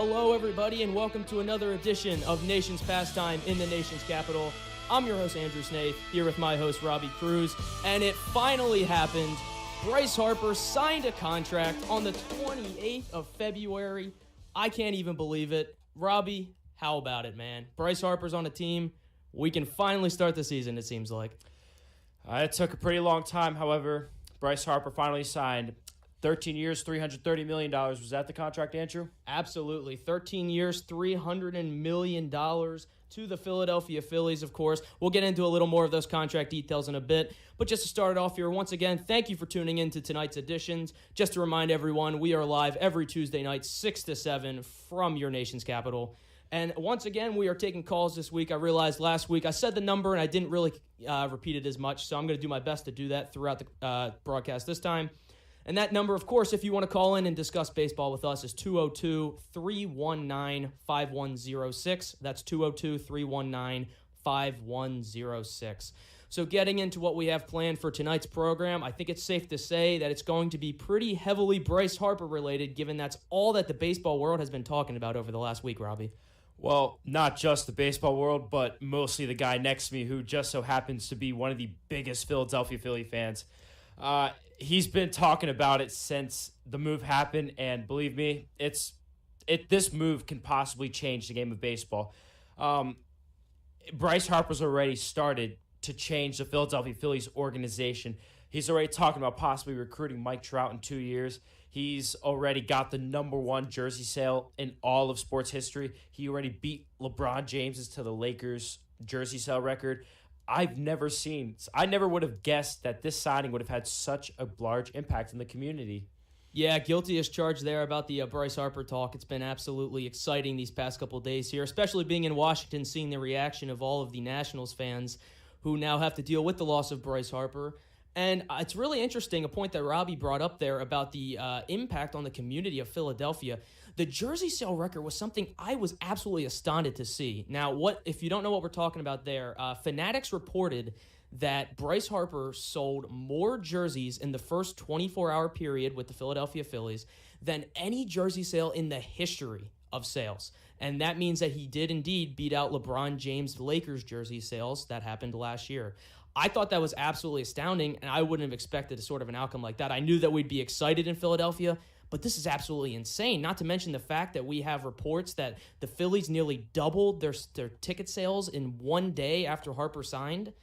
Hello, everybody, and welcome to another edition of Nation's Pastime in the nation's capital. I'm your host, Andrew Snaith, here with my host, Robbie Cruz, and it finally happened. Bryce Harper signed a contract on the 28th of February. I can't even believe it. Robbie, how about it, man? Bryce Harper's on a team. We can finally start the season, it seems like. It took a pretty long time, however. Bryce Harper finally signed 13 years, $330 million. Was that the contract, Andrew? Absolutely. 13 years, $300 million to the Philadelphia Phillies, of course. We'll get into a little more of those contract details in a bit. But just to start it off here, once again, thank you for tuning in to tonight's editions. Just to remind everyone, we are live every Tuesday night, 6 to 7 from your nation's capital. And once again, we are taking calls this week. I realized last week I said the number and I didn't really repeat it as much, so I'm going to do my best to do that throughout the broadcast this time. And that number, of course, if you want to call in and discuss baseball with us, is 202-319-5106. That's 202-319-5106. So getting into what we have planned for tonight's program, I think it's safe to say that it's going to be pretty heavily Bryce Harper related, given that's all that the baseball world has been talking about over the last week, Robbie. Well, not just the baseball world, but mostly the guy next to me who just so happens to be one of the biggest Philadelphia Philly fans. He's been talking about it since the move happened, and believe me, this move can possibly change the game of baseball. Bryce Harper's already started to change the Philadelphia Phillies organization. He's already talking about possibly recruiting Mike Trout in 2 years. He's already got the #1 jersey sale in all of sports history. He already beat LeBron James to the Lakers jersey sale record. I never would have guessed that this signing would have had such a large impact in the community. Yeah, guilty as charged there about the Bryce Harper talk. It's been absolutely exciting these past couple of days here, especially being in Washington, seeing the reaction of all of the Nationals fans who now have to deal with the loss of Bryce Harper. And it's really interesting, a point that Robbie brought up there about the impact on the community of Philadelphia. The jersey sale record was something I was absolutely astounded to see. Now, if you don't know what we're talking about there, Fanatics reported that Bryce Harper sold more jerseys in the first 24-hour period with the Philadelphia Phillies than any jersey sale in the history of sales. And that means that he did indeed beat out LeBron James' Lakers jersey sales that happened last year. I thought that was absolutely astounding, and I wouldn't have expected a sort of an outcome like that. I knew that we'd be excited in Philadelphia, but this is absolutely insane, not to mention the fact that we have reports that the Phillies nearly doubled their ticket sales in one day after Harper signed.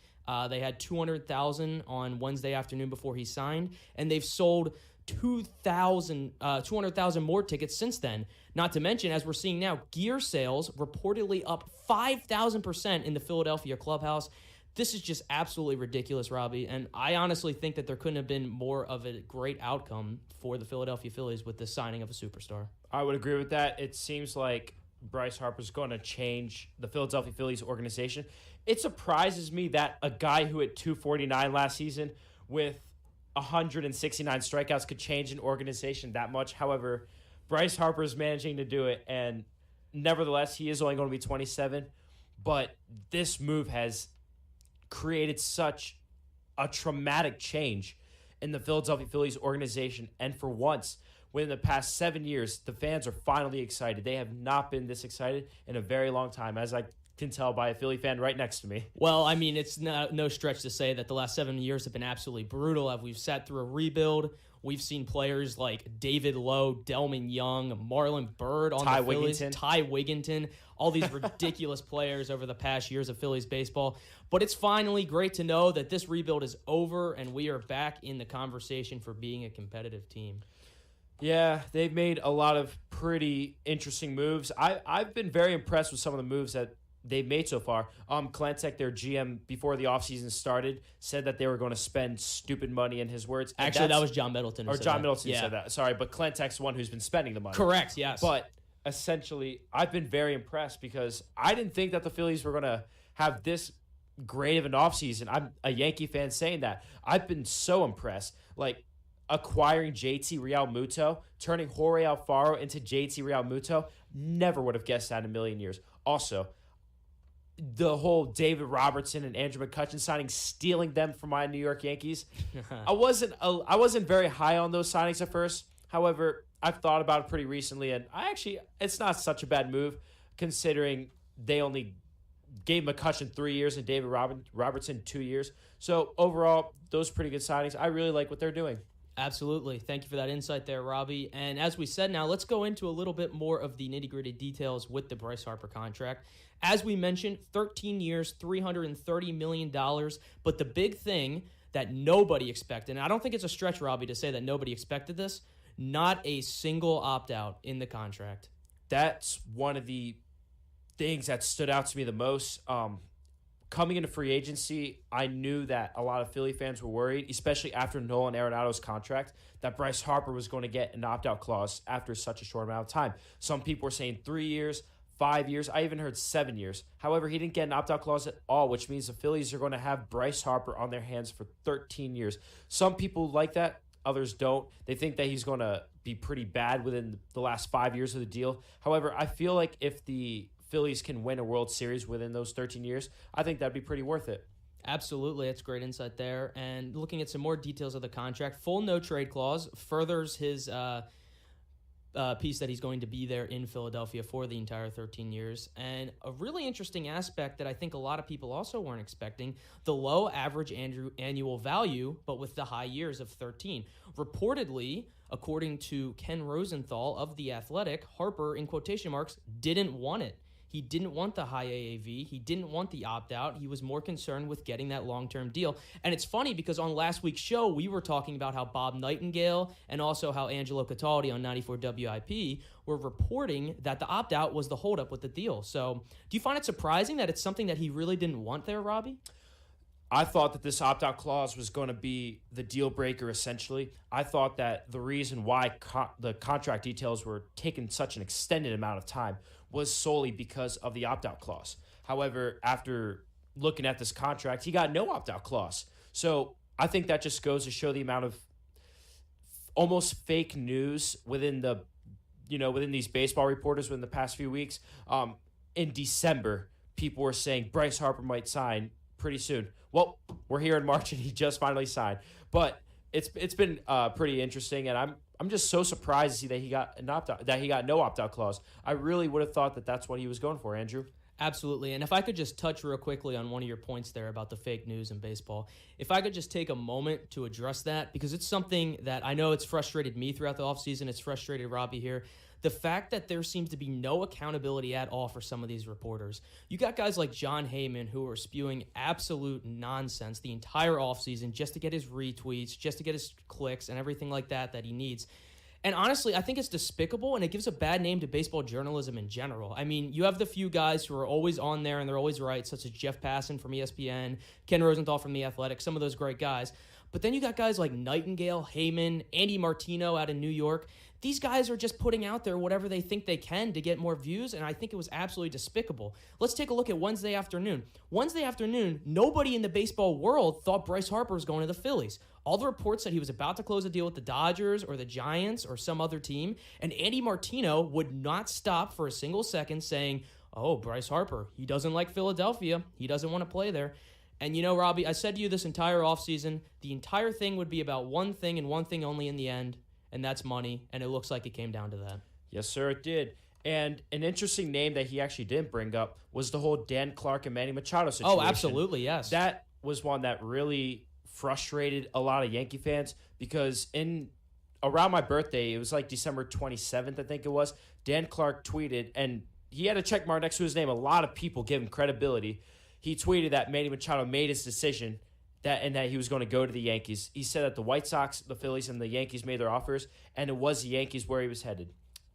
They had 200,000 on Wednesday afternoon before he signed, and they've sold 200,000 more tickets since then. Not to mention, as we're seeing now, gear sales reportedly up 5,000% in the Philadelphia clubhouse. This is just absolutely ridiculous, Robbie, and I honestly think that there couldn't have been more of a great outcome for the Philadelphia Phillies with the signing of a superstar. I would agree with that. It seems like Bryce Harper's going to change the Philadelphia Phillies organization. It surprises me that a guy who hit 249 last season with 169 strikeouts could change an organization that much. However, Bryce Harper is managing to do it, and nevertheless, he is only going to be 27. But this move has created such a traumatic change in the Philadelphia Phillies organization. And for once, within the past 7 years, the fans are finally excited. They have not been this excited in a very long time, as I can tell by a Philly fan right next to me. Well, I mean, it's no stretch to say that the last 7 years have been absolutely brutal. We've sat through a rebuild. We've seen players like David Lowe, Delman Young, Marlon Byrd on the Phillies, Ty Wigginton, all these ridiculous players over the past years of Phillies baseball. But it's finally great to know that this rebuild is over and we are back in the conversation for being a competitive team. Yeah, they've made a lot of pretty interesting moves. I've been very impressed with some of the moves that they've made so far. Klentek, their GM, before the offseason started, said that they were going to spend stupid money, in his words. Actually, that was John Middleton. Said that. Sorry, but Klentek's the one who's been spending the money. Correct, yes. But essentially, I've been very impressed because I didn't think that the Phillies were going to have this great of an offseason. I'm a Yankee fan saying that. I've been so impressed. Like, acquiring JT Realmuto, turning Jorge Alfaro into JT Realmuto, never would have guessed that in a million years. Also, the whole David Robertson and Andrew McCutchen signing, stealing them from my New York Yankees. I wasn't very high on those signings at first, However, I've thought about it pretty recently, and it's not such a bad move considering they only gave McCutcheon 3 years and David Robertson 2 years. So overall, those are pretty good signings. I really like what they're doing. Absolutely. Thank you for that insight there, Robbie. And as we said, now let's go into a little bit more of the nitty-gritty details with the Bryce Harper contract. As we mentioned, 13 years, $330 million. But the big thing that nobody expected, and I don't think it's a stretch, Robbie, to say that nobody expected this, not a single opt-out in the contract. That's one of the things that stood out to me the most. Coming into free agency, I knew that a lot of Philly fans were worried, especially after Nolan Arenado's contract, that Bryce Harper was going to get an opt-out clause after such a short amount of time. Some people were saying 3 years, 5 years. I even heard 7 years. However, he didn't get an opt-out clause at all, which means the Phillies are going to have Bryce Harper on their hands for 13 years. Some people like that. Others don't. They think that he's going to be pretty bad within the last 5 years of the deal. However, I feel like if the Phillies can win a World Series within those 13 years, I think that'd be pretty worth it. Absolutely. That's great insight there. And looking at some more details of the contract, full no-trade clause furthers his piece that he's going to be there in Philadelphia for the entire 13 years. And a really interesting aspect that I think a lot of people also weren't expecting, the low average annual value, but with the high years of 13. Reportedly, according to Ken Rosenthal of The Athletic, Harper, in quotation marks, didn't want it. He didn't want the high AAV. He didn't want the opt-out. He was more concerned with getting that long-term deal. And it's funny because on last week's show, we were talking about how Bob Nightingale and also how Angelo Cataldi on 94 WIP were reporting that the opt-out was the holdup with the deal. So do you find it surprising that it's something that he really didn't want there, Robbie? I thought that this opt-out clause was going to be the deal breaker, essentially. I thought that the reason why the contract details were taking such an extended amount of time was solely because of the opt-out clause. However, after looking at this contract, he got no opt-out clause. So I think that just goes to show the amount of almost fake news within these baseball reporters within the past few weeks. In December, people were saying Bryce Harper might sign pretty soon. Well, we're here in March and he just finally signed. But it's been pretty interesting, and I'm just so surprised to see that he got no opt-out clause. I really would have thought that that's what he was going for, Andrew. Absolutely. And if I could just touch real quickly on one of your points there about the fake news in baseball, if I could just take a moment to address that, because it's something that I know it's frustrated me throughout the offseason. It's frustrated Robbie here. The fact that there seems to be no accountability at all for some of these reporters. You got guys like John Heyman who are spewing absolute nonsense the entire offseason just to get his retweets, just to get his clicks and everything like that he needs. And honestly, I think it's despicable, and it gives a bad name to baseball journalism in general. I mean, you have the few guys who are always on there and they're always right, such as Jeff Passan from ESPN, Ken Rosenthal from The Athletic, some of those great guys. But then you got guys like Nightingale, Heyman, Andy Martino out in New York. These guys are just putting out there whatever they think they can to get more views, and I think it was absolutely despicable. Let's take a look at Wednesday afternoon. Wednesday afternoon, nobody in the baseball world thought Bryce Harper was going to the Phillies. All the reports said he was about to close a deal with the Dodgers or the Giants or some other team, and Andy Martino would not stop for a single second saying, oh, Bryce Harper, he doesn't like Philadelphia. He doesn't want to play there. And you know, Robbie, I said to you this entire offseason, the entire thing would be about one thing and one thing only in the end, and that's money, and it looks like it came down to that. Yes, sir, it did. And an interesting name that he actually didn't bring up was the whole Dan Clark and Manny Machado situation. Oh, absolutely, yes. That was one that really frustrated a lot of Yankee fans because around my birthday, it was like December 27th, I think it was, Dan Clark tweeted, and he had a check mark next to his name. A lot of people give him credibility. He tweeted that Manny Machado made his decision and that he was going to go to the Yankees. He said that the White Sox, the Phillies, and the Yankees made their offers, and it was the Yankees where he was headed.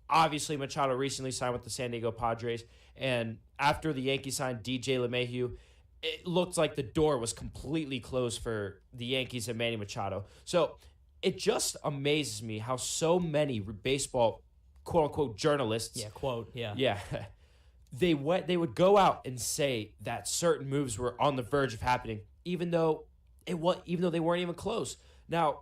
Obviously, Machado recently signed with the San Diego Padres, and after the Yankees signed DJ LeMahieu, it looked like the door was completely closed for the Yankees and Manny Machado. So it just amazes me how so many baseball, quote-unquote, journalists... Yeah, quote, yeah. Yeah. They would go out and say that certain moves were on the verge of happening, even though they weren't even close. Now,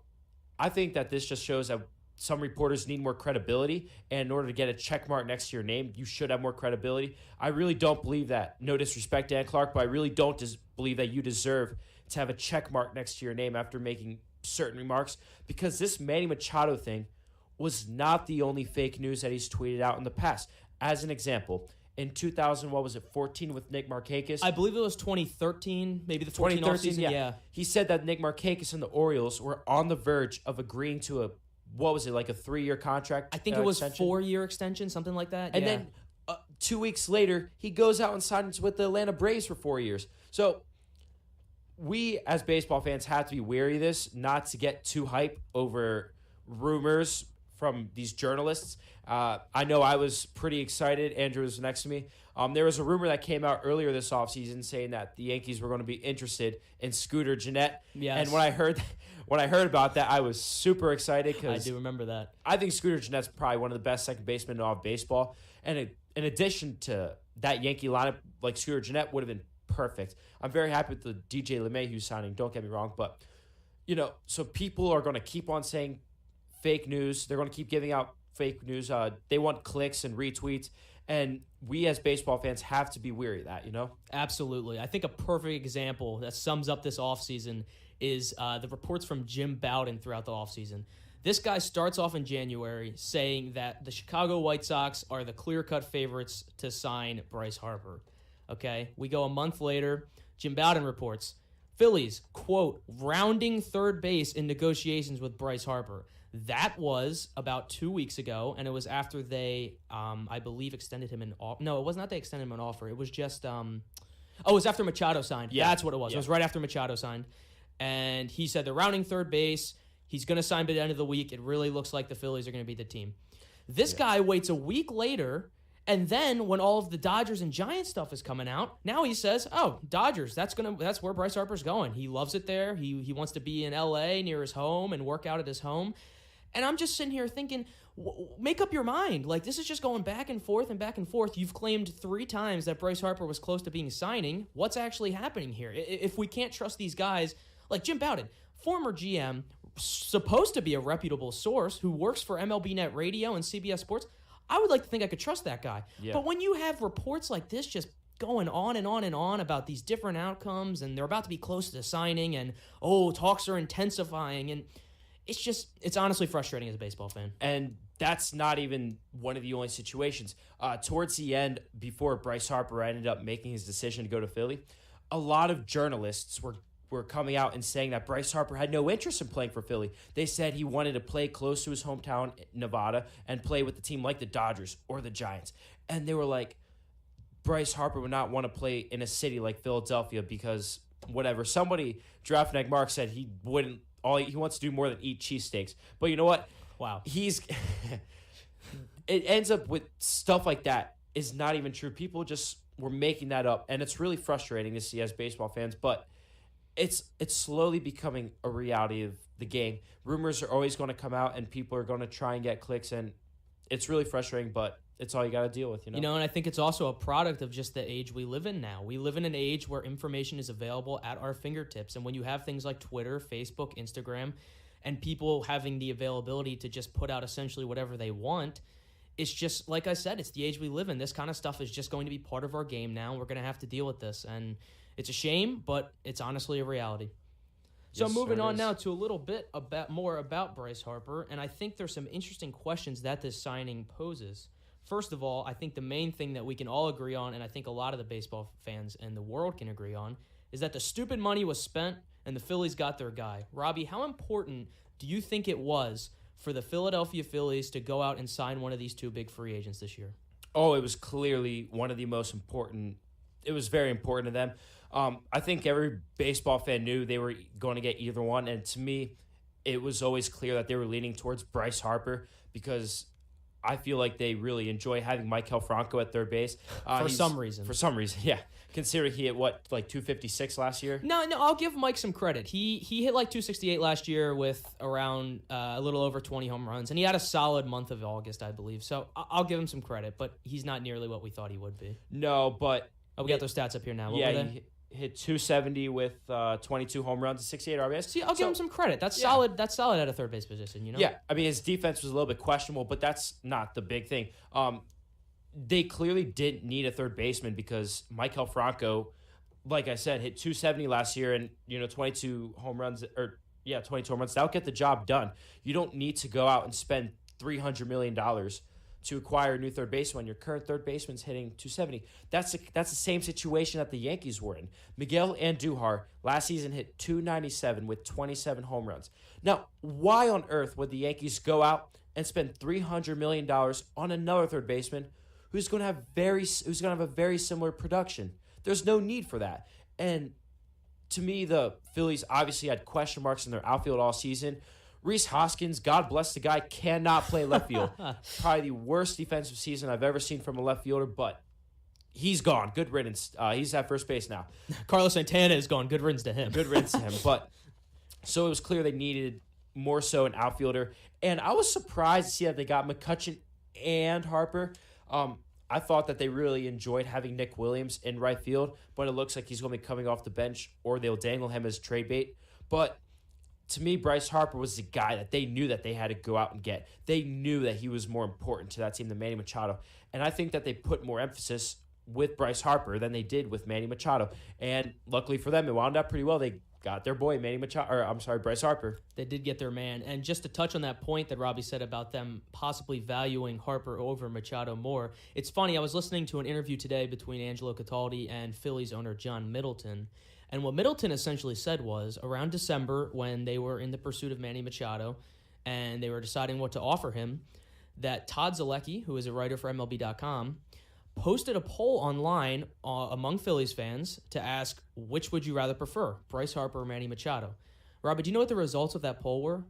I think that this just shows that some reporters need more credibility, and in order to get a check mark next to your name, you should have more credibility. I really don't believe that. No disrespect, Dan Clark, but I really don't believe that you deserve to have a check mark next to your name after making certain remarks, because this Manny Machado thing was not the only fake news that he's tweeted out in the past. As an example, in 2014 with Nick Markakis. I believe it was 2013, maybe the 14 offseason. Yeah. He said that Nick Markakis and the Orioles were on the verge of agreeing to a 3-year contract? I think it was 4-year extension, something like that. And then 2 weeks later, he goes out and signs with the Atlanta Braves for 4 years. So we, as baseball fans, have to be wary of this, not to get too hype over rumors from these journalists. I know I was pretty excited. Andrew was next to me. There was a rumor that came out earlier this offseason saying that the Yankees were going to be interested in Scooter Gennett. Yes. And when I heard about that, I was super excited because I do remember that. I think Scooter Gennett's probably one of the best second basemen in all of baseball. And in addition to that Yankee lineup, like Scooter Gennett would have been perfect. I'm very happy with the DJ LeMahieu signing. Don't get me wrong, but so people are going to keep on saying fake news. They're going to keep giving out fake news. They want clicks and retweets, and we as baseball fans have to be wary of that, Absolutely. I think a perfect example that sums up this offseason is the reports from Jim Bowden throughout the offseason. This guy starts off in January saying that the Chicago White Sox are the clear-cut favorites to sign Bryce Harper. Okay, we go a month later. Jim Bowden reports, Phillies, quote, rounding third base in negotiations with Bryce Harper. That was about 2 weeks ago, and it was after they, I believe, extended him an offer. No, it was not they extended him an offer. It was just, it was after Machado signed. Yeah. That's what it was. Yeah. It was right after Machado signed. And he said they're rounding third base. He's going to sign by the end of the week. It really looks like the Phillies are going to be the team. This guy waits a week later, and then when all of the Dodgers and Giants stuff is coming out, now he says, "Oh, Dodgers, that's where Bryce Harper's going. He loves it there. He wants to be in LA near his home and work out at his home." And I'm just sitting here thinking, make up your mind. Like, this is just going back and forth and back and forth. You've claimed 3 times that Bryce Harper was close to being signing. What's actually happening here? If we can't trust these guys, like Jim Bowden, former GM, supposed to be a reputable source who works for MLB Net Radio and CBS Sports, I would like to think I could trust that guy. Yeah. But when you have reports like this just going on and on and on about these different outcomes, and they're about to be close to signing, and, talks are intensifying, and it's honestly frustrating as a baseball fan. And that's not even one of the only situations. Towards the end, before Bryce Harper ended up making his decision to go to Philly, a lot of journalists were coming out and saying that Bryce Harper had no interest in playing for Philly. They said he wanted to play close to his hometown, Nevada, and play with the team like the Dodgers or the Giants. And they were like, Bryce Harper would not want to play in a city like Philadelphia because whatever. Somebody, Draftneck Mark, said he wouldn't. He wants to do more than eat cheesesteaks. But you know what? Wow. It ends up with stuff like that is not even true. People just were making that up, and it's really frustrating to see as baseball fans. But it's slowly becoming a reality of the game. Rumors are always going to come out, and people are going to try and get clicks, and it's really frustrating, but it's all you got to deal with, and I think it's also a product of just the age we live in now. We live in an age where information is available at our fingertips, and when you have things like Twitter, Facebook, Instagram, and people having the availability to just put out essentially whatever they want, it's just, like I said, it's the age we live in. This kind of stuff is just going to be part of our game now. We're going to have to deal with this, and it's a shame, but it's honestly a reality. So yes, moving on now to a little bit more about Bryce Harper, and I think there's some interesting questions that this signing poses. First of all, I think the main thing that we can all agree on, and I think a lot of the baseball fans in the world can agree on, is that the stupid money was spent and the Phillies got their guy. Robbie, how important do you think it was for the Philadelphia Phillies to go out and sign one of these 2 big free agents this year? Oh, it was clearly one of the most important. It was very important to them. I think every baseball fan knew they were going to get either one, and to me, it was always clear that they were leaning towards Bryce Harper because I feel like they really enjoy having Maikel Franco at third base. For some reason, yeah. Considering he hit, 256 last year? No, I'll give Mike some credit. He hit 268 last year with around a little over 20 home runs, and he had a solid month of August, I believe. So I'll give him some credit, but he's not nearly what we thought he would be. No, but... we got those stats up here now. What were they? He hit 270 with 22 home runs and 68 RBIs. See, I'll give him some credit. That's solid. That's solid at a third base position, Yeah, I mean, his defense was a little bit questionable, but that's not the big thing. They clearly didn't need a third baseman because Maikel Franco, like I said, hit 270 last year and 22 home runs. 22 home runs. That'll get the job done. You don't need to go out and spend $300 million to acquire a new third baseman. Your current third baseman's hitting 270. That's the same situation that the Yankees were in. Miguel Andujar last season hit 297 with 27 home runs. Now, why on earth would the Yankees go out and spend $300 million on another third baseman who's going to have a very similar production? There's no need for that. And to me, the Phillies obviously had question marks in their outfield all season. Rhys Hoskins, God bless the guy, cannot play left field. Probably the worst defensive season I've ever seen from a left fielder, but he's gone. Good riddance. He's at first base now. Carlos Santana is gone. Good riddance to him. Good riddance to him. But so it was clear they needed more so an outfielder. And I was surprised to see that they got McCutchen and Harper. I thought that they really enjoyed having Nick Williams in right field, but it looks like he's going to be coming off the bench or they'll dangle him as trade bait. But to me, Bryce Harper was the guy that they knew that they had to go out and get. They knew that he was more important to that team than Manny Machado. And I think that they put more emphasis with Bryce Harper than they did with Manny Machado. And luckily for them, it wound up pretty well. They got their boy, Bryce Harper. They did get their man. And just to touch on that point that Robbie said about them possibly valuing Harper over Machado more, it's funny, I was listening to an interview today between Angelo Cataldi and Phillies owner John Middleton. And what Middleton essentially said was, around December, when they were in the pursuit of Manny Machado and they were deciding what to offer him, that Todd Zalecki, who is a writer for MLB.com, posted a poll online among Phillies fans to ask, which would you rather prefer, Bryce Harper or Manny Machado? Robbie, do you know what the results of that poll were?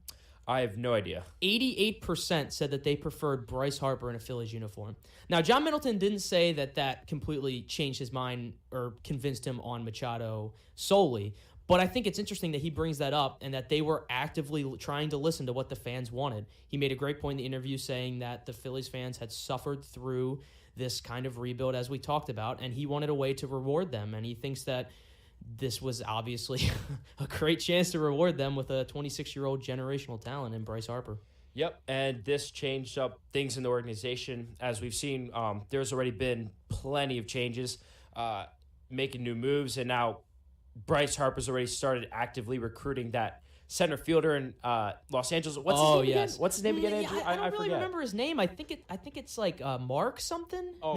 I have no idea. 88% said that they preferred Bryce Harper in a Phillies uniform. Now, John Middleton didn't say that completely changed his mind or convinced him on Machado solely, but I think it's interesting that he brings that up and that they were actively trying to listen to what the fans wanted. He made a great point in the interview saying that the Phillies fans had suffered through this kind of rebuild, as we talked about, and he wanted a way to reward them, and he thinks that this was obviously a great chance to reward them with a 26-year-old generational talent in Bryce Harper. Yep, and this changed up things in the organization. As we've seen, there's already been plenty of changes, making new moves, and now Bryce Harper's already started actively recruiting that center fielder in Los Angeles. What's his name again? What's his name again, Andrew? I don't really remember his name. I think it's like Mark something. Oh,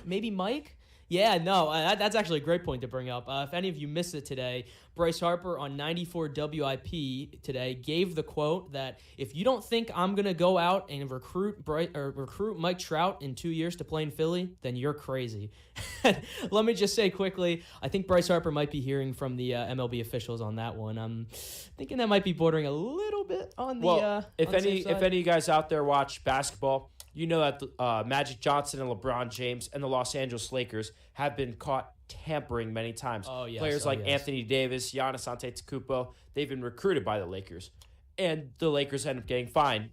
maybe Mike. Yeah, no, that's actually a great point to bring up. If any of you missed it today, Bryce Harper on 94 WIP today gave the quote that if you don't think I'm going to go out and recruit Mike Trout in 2 years to play in Philly, then you're crazy. Let me just say quickly, I think Bryce Harper might be hearing from the MLB officials on that one. I'm thinking that might be bordering a little bit on the if any of you guys out there watch basketball, you know that Magic Johnson and LeBron James and the Los Angeles Lakers have been caught tampering many times. Players like Anthony Davis, Giannis Antetokounmpo, they've been recruited by the Lakers. And the Lakers end up getting fined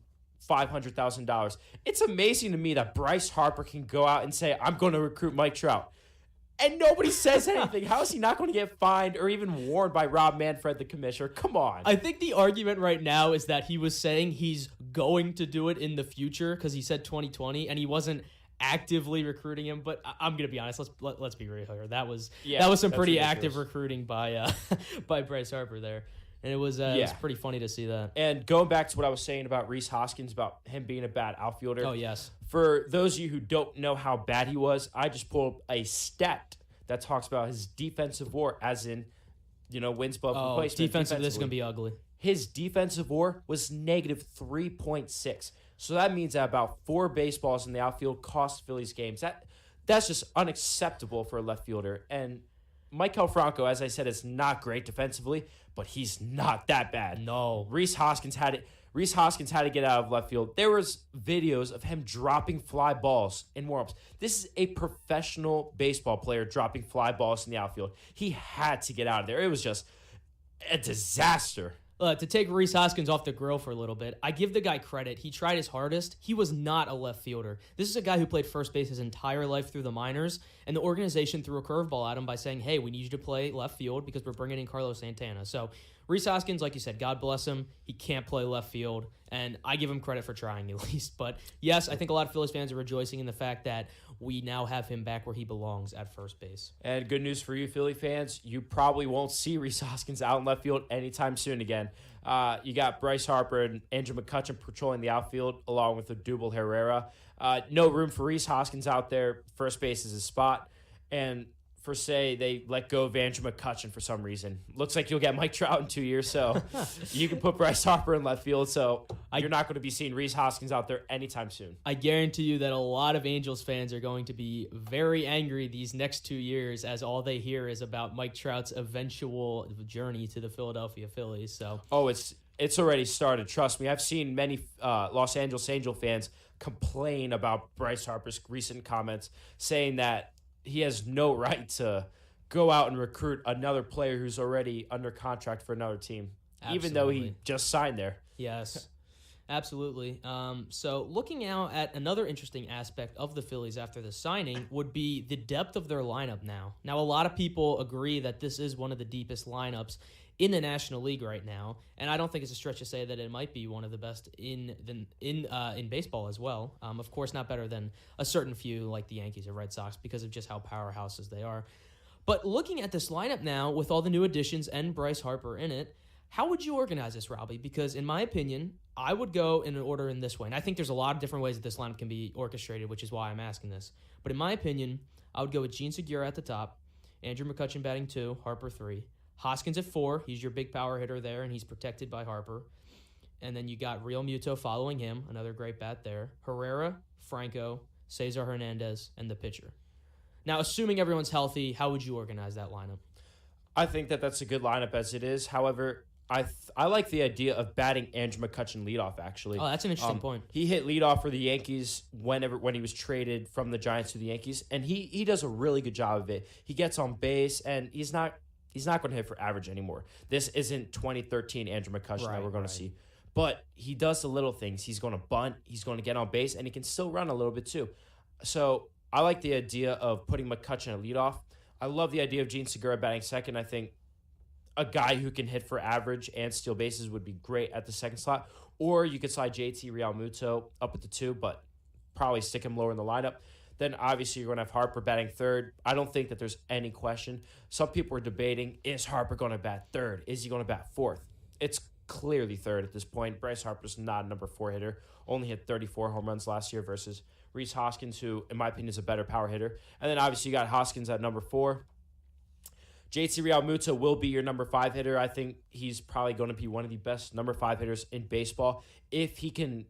$500,000. It's amazing to me that Bryce Harper can go out and say, I'm going to recruit Mike Trout. And nobody says anything. How is he not going to get fined or even warned by Rob Manfred, the commissioner? Come on. I think the argument right now is that he was saying he's going to do it in the future because he said 2020 and he wasn't actively recruiting him. But I'm going to be honest. Let's be real here. That was some pretty active recruiting by Bryce Harper there. And it was pretty funny to see that. And going back to what I was saying about Rhys Hoskins, about him being a bad outfielder. Oh, yes. For those of you who don't know how bad he was, I just pulled a stat that talks about his defensive WAR, as in, wins above replacement. Defensively, this is going to be ugly. His defensive WAR was negative 3.6. So that means that about 4 baseballs in the outfield cost Phillies games. That's just unacceptable for a left fielder. And Maikel Franco, as I said, is not great defensively, but he's not that bad. No. Rhys Hoskins had to get out of left field. There was videos of him dropping fly balls in warm-ups. This is a professional baseball player dropping fly balls in the outfield. He had to get out of there. It was just a disaster. To take Rhys Hoskins off the grill for a little bit, I give the guy credit. He tried his hardest. He was not a left fielder. This is a guy who played first base his entire life through the minors, and the organization threw a curveball at him by saying, hey, we need you to play left field because we're bringing in Carlos Santana. So Rhys Hoskins, like you said, God bless him. He can't play left field, and I give him credit for trying at least. But yes, I think a lot of Phillies fans are rejoicing in the fact that we now have him back where he belongs at first base. And good news for you, Philly fans, you probably won't see Rhys Hoskins out in left field anytime soon again. You got Bryce Harper and Andrew McCutchen patrolling the outfield along with Odubel Herrera. No room for Rhys Hoskins out there. First base is his spot. And for say they let go of Andrew McCutchen for some reason. Looks like you'll get Mike Trout in 2 years, so you can put Bryce Harper in left field, so you're not going to be seeing Rhys Hoskins out there anytime soon. I guarantee you that a lot of Angels fans are going to be very angry these next 2 years as all they hear is about Mike Trout's eventual journey to the Philadelphia Phillies. So It's already started, trust me. I've seen many Los Angeles Angel fans complain about Bryce Harper's recent comments, saying that he has no right to go out and recruit another player who's already under contract for another team, even though he just signed there. Yes, absolutely. So looking out at another interesting aspect of the Phillies after the signing would be the depth of their lineup now. Now, a lot of people agree that this is one of the deepest lineups in the National League right now, and I don't think it's a stretch to say that it might be one of the best in baseball as well. Of course, not better than a certain few like the Yankees or Red Sox because of just how powerhouses they are. But looking at this lineup now with all the new additions and Bryce Harper in it, how would you organize this, Robbie? Because in my opinion, I would go in an order in this way, and I think there's a lot of different ways that this lineup can be orchestrated, which is why I'm asking this. But in my opinion, I would go with Gene Segura at the top, Andrew McCutchen batting 2, Harper 3. Hoskins at 4. He's your big power hitter there, and he's protected by Harper. And then you got Real Muto following him, another great bat there. Herrera, Franco, Cesar Hernandez, and the pitcher. Now, assuming everyone's healthy, how would you organize that lineup? I think that that's a good lineup as it is. However, I like the idea of batting Andrew McCutchen leadoff, actually. Oh, that's an interesting point. He hit leadoff for the Yankees when he was traded from the Giants to the Yankees, and he does a really good job of it. He gets on base, and he's not going to hit for average anymore. This isn't 2013 Andrew McCutchen that we're going to see. But he does the little things. He's going to bunt, he's going to get on base, and he can still run a little bit too. So I like the idea of putting McCutchen at leadoff. I love the idea of Gene Segura batting second. I think a guy who can hit for average and steal bases would be great at the second slot. Or you could slide JT Realmuto up at the 2, but probably stick him lower in the lineup. Then obviously you're going to have Harper batting third. I don't think that there's any question. Some people are debating, is Harper going to bat third? Is he going to bat fourth? It's clearly third at this point. Bryce Harper's not a number 4 hitter. Only hit 34 home runs last year versus Rhys Hoskins, who, in my opinion, is a better power hitter. And then obviously you got Hoskins at number 4. JT Realmuto will be your number 5 hitter. I think he's probably going to be one of the best number 5 hitters in baseball if he can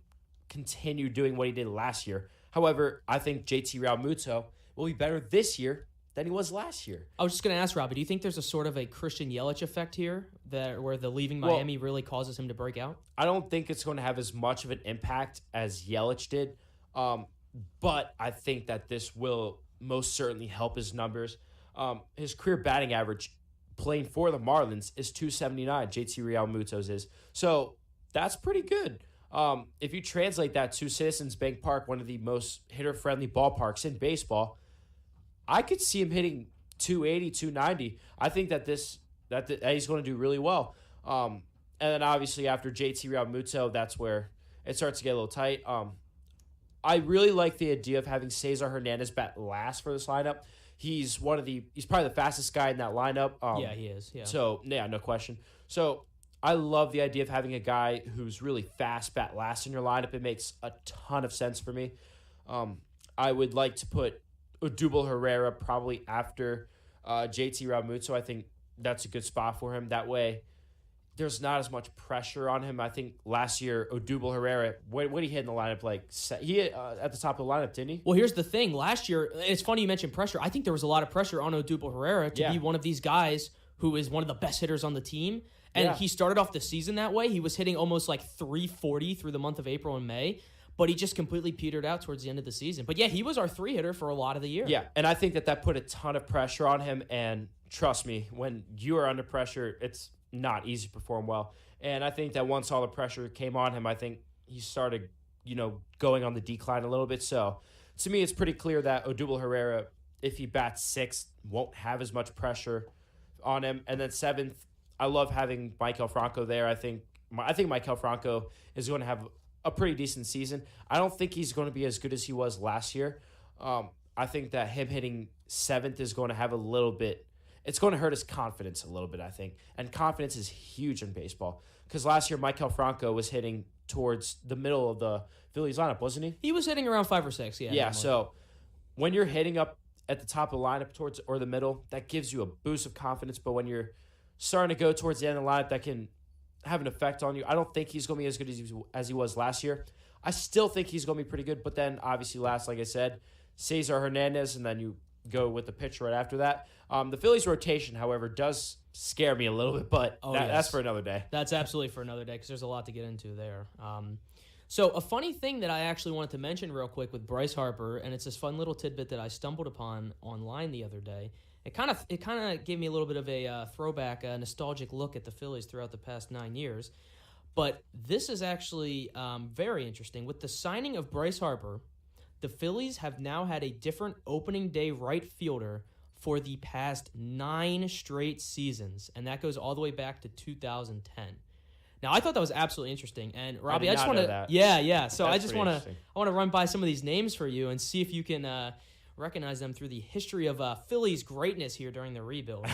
continue doing what he did last year. However, I think JT Realmuto will be better this year than he was last year. I was just going to ask, Robbie, do you think there's a sort of a Christian Yelich effect here where the leaving Miami really causes him to break out? I don't think it's going to have as much of an impact as Yelich did, but I think that this will most certainly help his numbers. His career batting average playing for the Marlins is .279. JT Realmuto's is. So that's pretty good. If you translate that to Citizens Bank Park, one of the most hitter-friendly ballparks in baseball, I could see him hitting 280, 290. I think that he's going to do really well. And then obviously after JT Realmuto, that's where it starts to get a little tight. I really like the idea of having Cesar Hernandez bat last for this lineup. He's probably the fastest guy in that lineup. Yeah, he is. Yeah. So, yeah, no question. So I love the idea of having a guy who's really fast bat last in your lineup. It makes a ton of sense for me. I would like to put Odubel Herrera probably after JT Realmuto. I think that's a good spot for him. That way, there's not as much pressure on him. I think last year, Odubel Herrera, what did he hit in the lineup? He hit at the top of the lineup, didn't he? Well, here's the thing. Last year, it's funny you mentioned pressure. I think there was a lot of pressure on Odubel Herrera to be one of these guys who is one of the best hitters on the team. And he started off the season that way. He was hitting almost like 340 through the month of April and May. But he just completely petered out towards the end of the season. But yeah, he was our 3-hitter for a lot of the year. Yeah, and I think that put a ton of pressure on him. And trust me, when you are under pressure, it's not easy to perform well. And I think that once all the pressure came on him, I think he started, going on the decline a little bit. So to me, it's pretty clear that Odubel Herrera, if he bats 6th, won't have as much pressure on him. And then 7th, I love having Maikel Franco there. I think Maikel Franco is going to have a pretty decent season. I don't think he's going to be as good as he was last year. I think that him hitting 7th is going to have a little bit. It's going to hurt his confidence a little bit, I think. And confidence is huge in baseball. Because last year, Maikel Franco was hitting towards the middle of the Phillies lineup, wasn't he? He was hitting around 5 or 6, yeah. Yeah, normally. so when you're hitting up at the top of the lineup towards or the middle, that gives you a boost of confidence. But when you're starting to go towards the end of the lineup, that can have an effect on you. I don't think he's going to be as good as he was last year. I still think he's going to be pretty good. But then, obviously, like I said, Cesar Hernandez, and then you go with the pitcher right after that. The Phillies' rotation, however, does scare me a little bit, but that's for another day. That's absolutely for another day because there's a lot to get into there. So a funny thing that I actually wanted to mention real quick with Bryce Harper, and it's this fun little tidbit that I stumbled upon online the other day. It kind of gave me a little bit of a throwback, a nostalgic look at the Phillies throughout the past 9 years. But this is actually very interesting. With the signing of Bryce Harper, the Phillies have now had a different opening day right fielder for the past 9 straight seasons, and that goes all the way back to 2010. Now, I thought that was absolutely interesting, and Robbie, I just want to, yeah. So I want to run by some of these names for you and see if you can recognize them through the history of Phillies greatness here during the rebuild.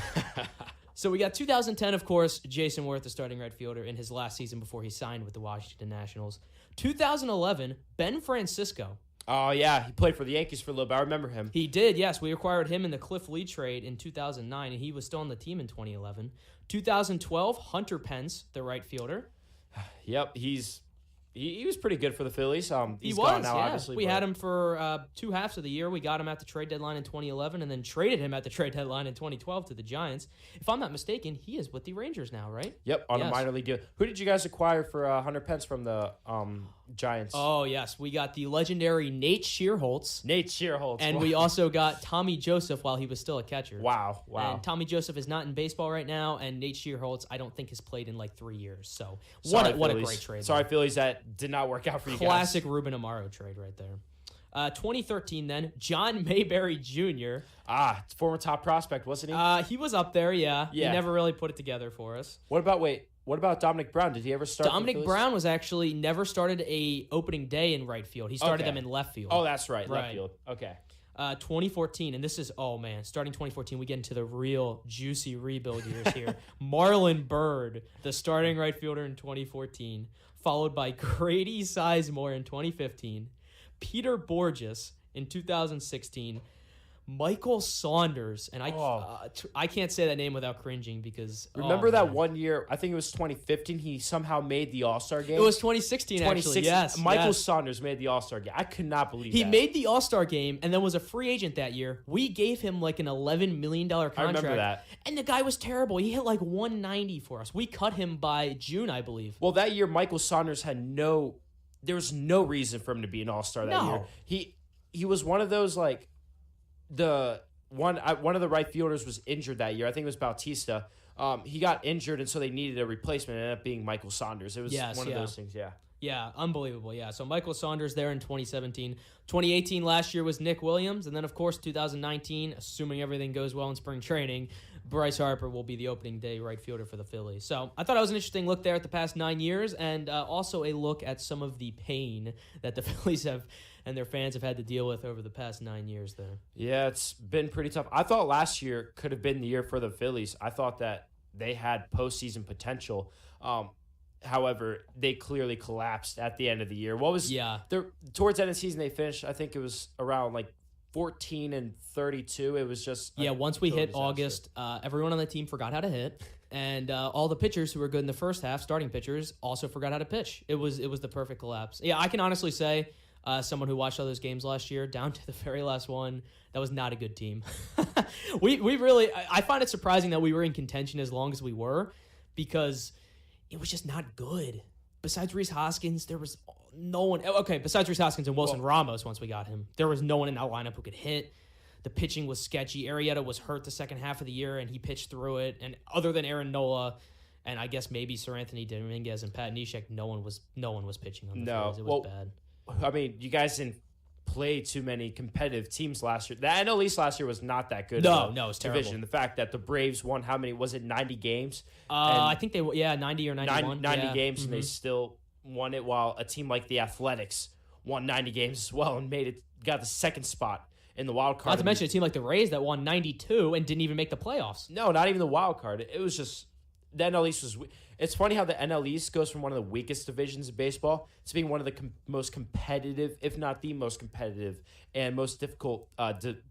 So we got 2010, of course, Jason Worth, the starting right fielder, in his last season before he signed with the Washington Nationals. 2011, Ben Francisco. Oh, yeah. He played for the Yankees for a little bit. I remember him. He did, yes. We acquired him in the Cliff Lee trade in 2009, and he was still on the team in 2011. 2012, Hunter Pence, the right fielder. Yep, he was pretty good for the Phillies. He gone was, now, yeah. obviously. We had him for 2 halves of the year. We got him at the trade deadline in 2011 and then traded him at the trade deadline in 2012 to the Giants. If I'm not mistaken, he is with the Rangers now, right? Yep, on a minor league deal. Who did you guys acquire for Hunter Pence from the Giants? Oh, yes. We got the legendary Nate Shearholtz. And we also got Tommy Joseph while he was still a catcher. Wow. And Tommy Joseph is not in baseball right now, and Nate Shearholtz, I don't think, has played in like 3 years. So what a great trade. Sorry, Phillies, that did not work out for you guys. Classic Ruben Amaro trade right there. 2013 then, John Mayberry Jr. Former top prospect, wasn't he? He was up there, yeah. He never really put it together for us. What about Dominic Brown? Did he ever start? Dominic Brown was actually never started a opening day in right field. He started them in left field. Oh, that's right. Left field. Okay. 2014, and this is, starting 2014, we get into the real juicy rebuild years here. Marlon Byrd, the starting right fielder in 2014, followed by Grady Sizemore in 2015, Peter Borges in 2016, Michael Saunders, and I can't say that name without cringing because remember that one year, I think it was 2015, he somehow made the All-Star game. It was 2016 actually. Yes, Michael Saunders made the All-Star game. I could not believe he made the All-Star game and then was a free agent that year. We gave him like an $11 million contract. I remember that. And the guy was terrible. He hit like 190 for us. We cut him by June, I believe. Well, that year Michael Saunders there was no reason for him to be an All-Star that year. He was one of those like one of the right fielders was injured that year. I think it was Bautista. He got injured, and so they needed a replacement. It ended up being Michael Saunders. It was one of those things, yeah. Yeah, unbelievable, yeah. So Michael Saunders there in 2017. 2018 last year was Nick Williams, and then, of course, 2019, assuming everything goes well in spring training, Bryce Harper will be the opening day right fielder for the Phillies. So I thought it was an interesting look there at the past 9 years, and also a look at some of the pain that the Phillies have and their fans have had to deal with over the past 9 years there. Yeah, it's been pretty tough. I thought last year could have been the year for the Phillies. I thought that they had postseason potential. However, they clearly collapsed at the end of the year. Towards the end of the season, they finished, I think it was around like 14-32. It was just once we hit August, everyone on the team forgot how to hit. And all the pitchers who were good in the first half, starting pitchers, also forgot how to pitch. It was the perfect collapse. Yeah, I can honestly say, someone who watched all those games last year, down to the very last one, that was not a good team. we really, I find it surprising that we were in contention as long as we were, because it was just not good. Besides Rhys Hoskins, there was no one. Okay, besides Rhys Hoskins and Wilson Ramos, once we got him, there was no one in that lineup who could hit. The pitching was sketchy. Arrieta was hurt the second half of the year, and he pitched through it. And other than Aaron Nola, and I guess maybe Sir Anthony Dominguez and Pat Neshek, no one was pitching on the Phillies. It was bad. I mean, you guys didn't play too many competitive teams last year. The NL East last year was not that good. No, it was terrible. Division. The fact that the Braves won, how many, was it 90 games? I think 90 or 91. 90 games, and they still won it, while a team like the Athletics won 90 games as well and got the second spot in the wild card. Not to mention a team like the Rays that won 92 and didn't even make the playoffs. No, not even the wild card. It was just the NL East was. It's funny how the NL East goes from one of the weakest divisions of baseball to being one of the most competitive, if not the most competitive and most difficult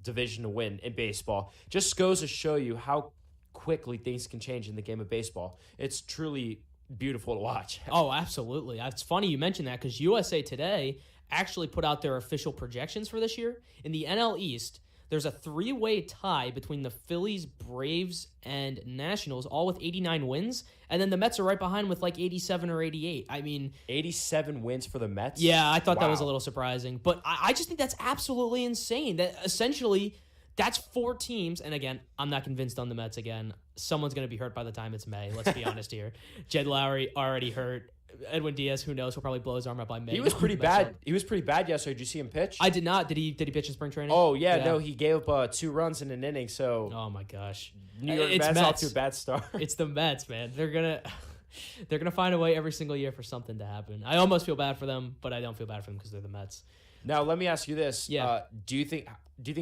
division to win in baseball. Just goes to show you how quickly things can change in the game of baseball. It's truly beautiful to watch. Oh, absolutely. It's funny you mentioned that because USA Today actually put out their official projections for this year. In the NL East, there's a 3-way tie between the Phillies, Braves, and Nationals, all with 89 wins. And then the Mets are right behind with like 87 or 88. I mean, 87 wins for the Mets? Yeah, I thought that was a little surprising. But I just think that's absolutely insane. That essentially, that's 4 teams. And again, I'm not convinced on the Mets again. Someone's going to be hurt by the time it's May. Let's be honest here. Jed Lowry already hurt. Edwin Diaz, who knows? He'll probably blow his arm out by May. He was pretty bad. He was pretty bad yesterday. Did you see him pitch? I did not. Did he pitch in spring training? Oh, yeah. No, he gave up 2 runs in an inning. So, oh my gosh, New York Mets off to a bad start. It's the Mets, man. They're gonna find a way every single year for something to happen. I almost feel bad for them, but I don't feel bad for them because they're the Mets. Now, let me ask you this. Yeah. Do you think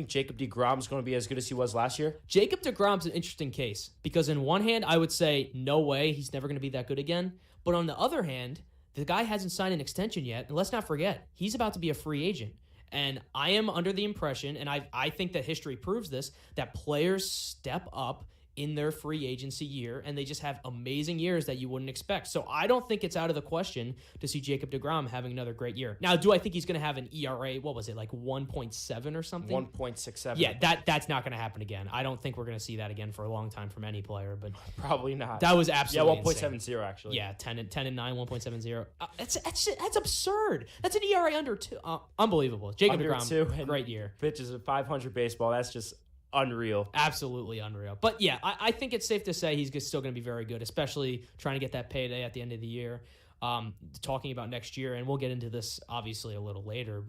Jacob deGrom is going to be as good as he was last year? Jacob deGrom's an interesting case because in one hand, I would say no way, he's never going to be that good again. But on the other hand, the guy hasn't signed an extension yet, and let's not forget, he's about to be a free agent. And I am under the impression, and I think that history proves this, that players step up in their free agency year, and they just have amazing years that you wouldn't expect. So I don't think it's out of the question to see Jacob deGrom having another great year. Now, do I think he's going to have an ERA, what was it, like 1.7 or something? 1.67. Yeah, that's not going to happen again. I don't think we're going to see that again for a long time from any player. But probably not. That was absolutely 1.70 actually. Yeah, 10 and 9, 1.70. That's absurd. That's an ERA under 2. Unbelievable. Jacob deGrom, great year. Pitches a 500 baseball. That's just unreal. Absolutely unreal. But yeah, I think it's safe to say he's still going to be very good, especially trying to get that payday at the end of the year. Talking about next year, and we'll get into this obviously a little later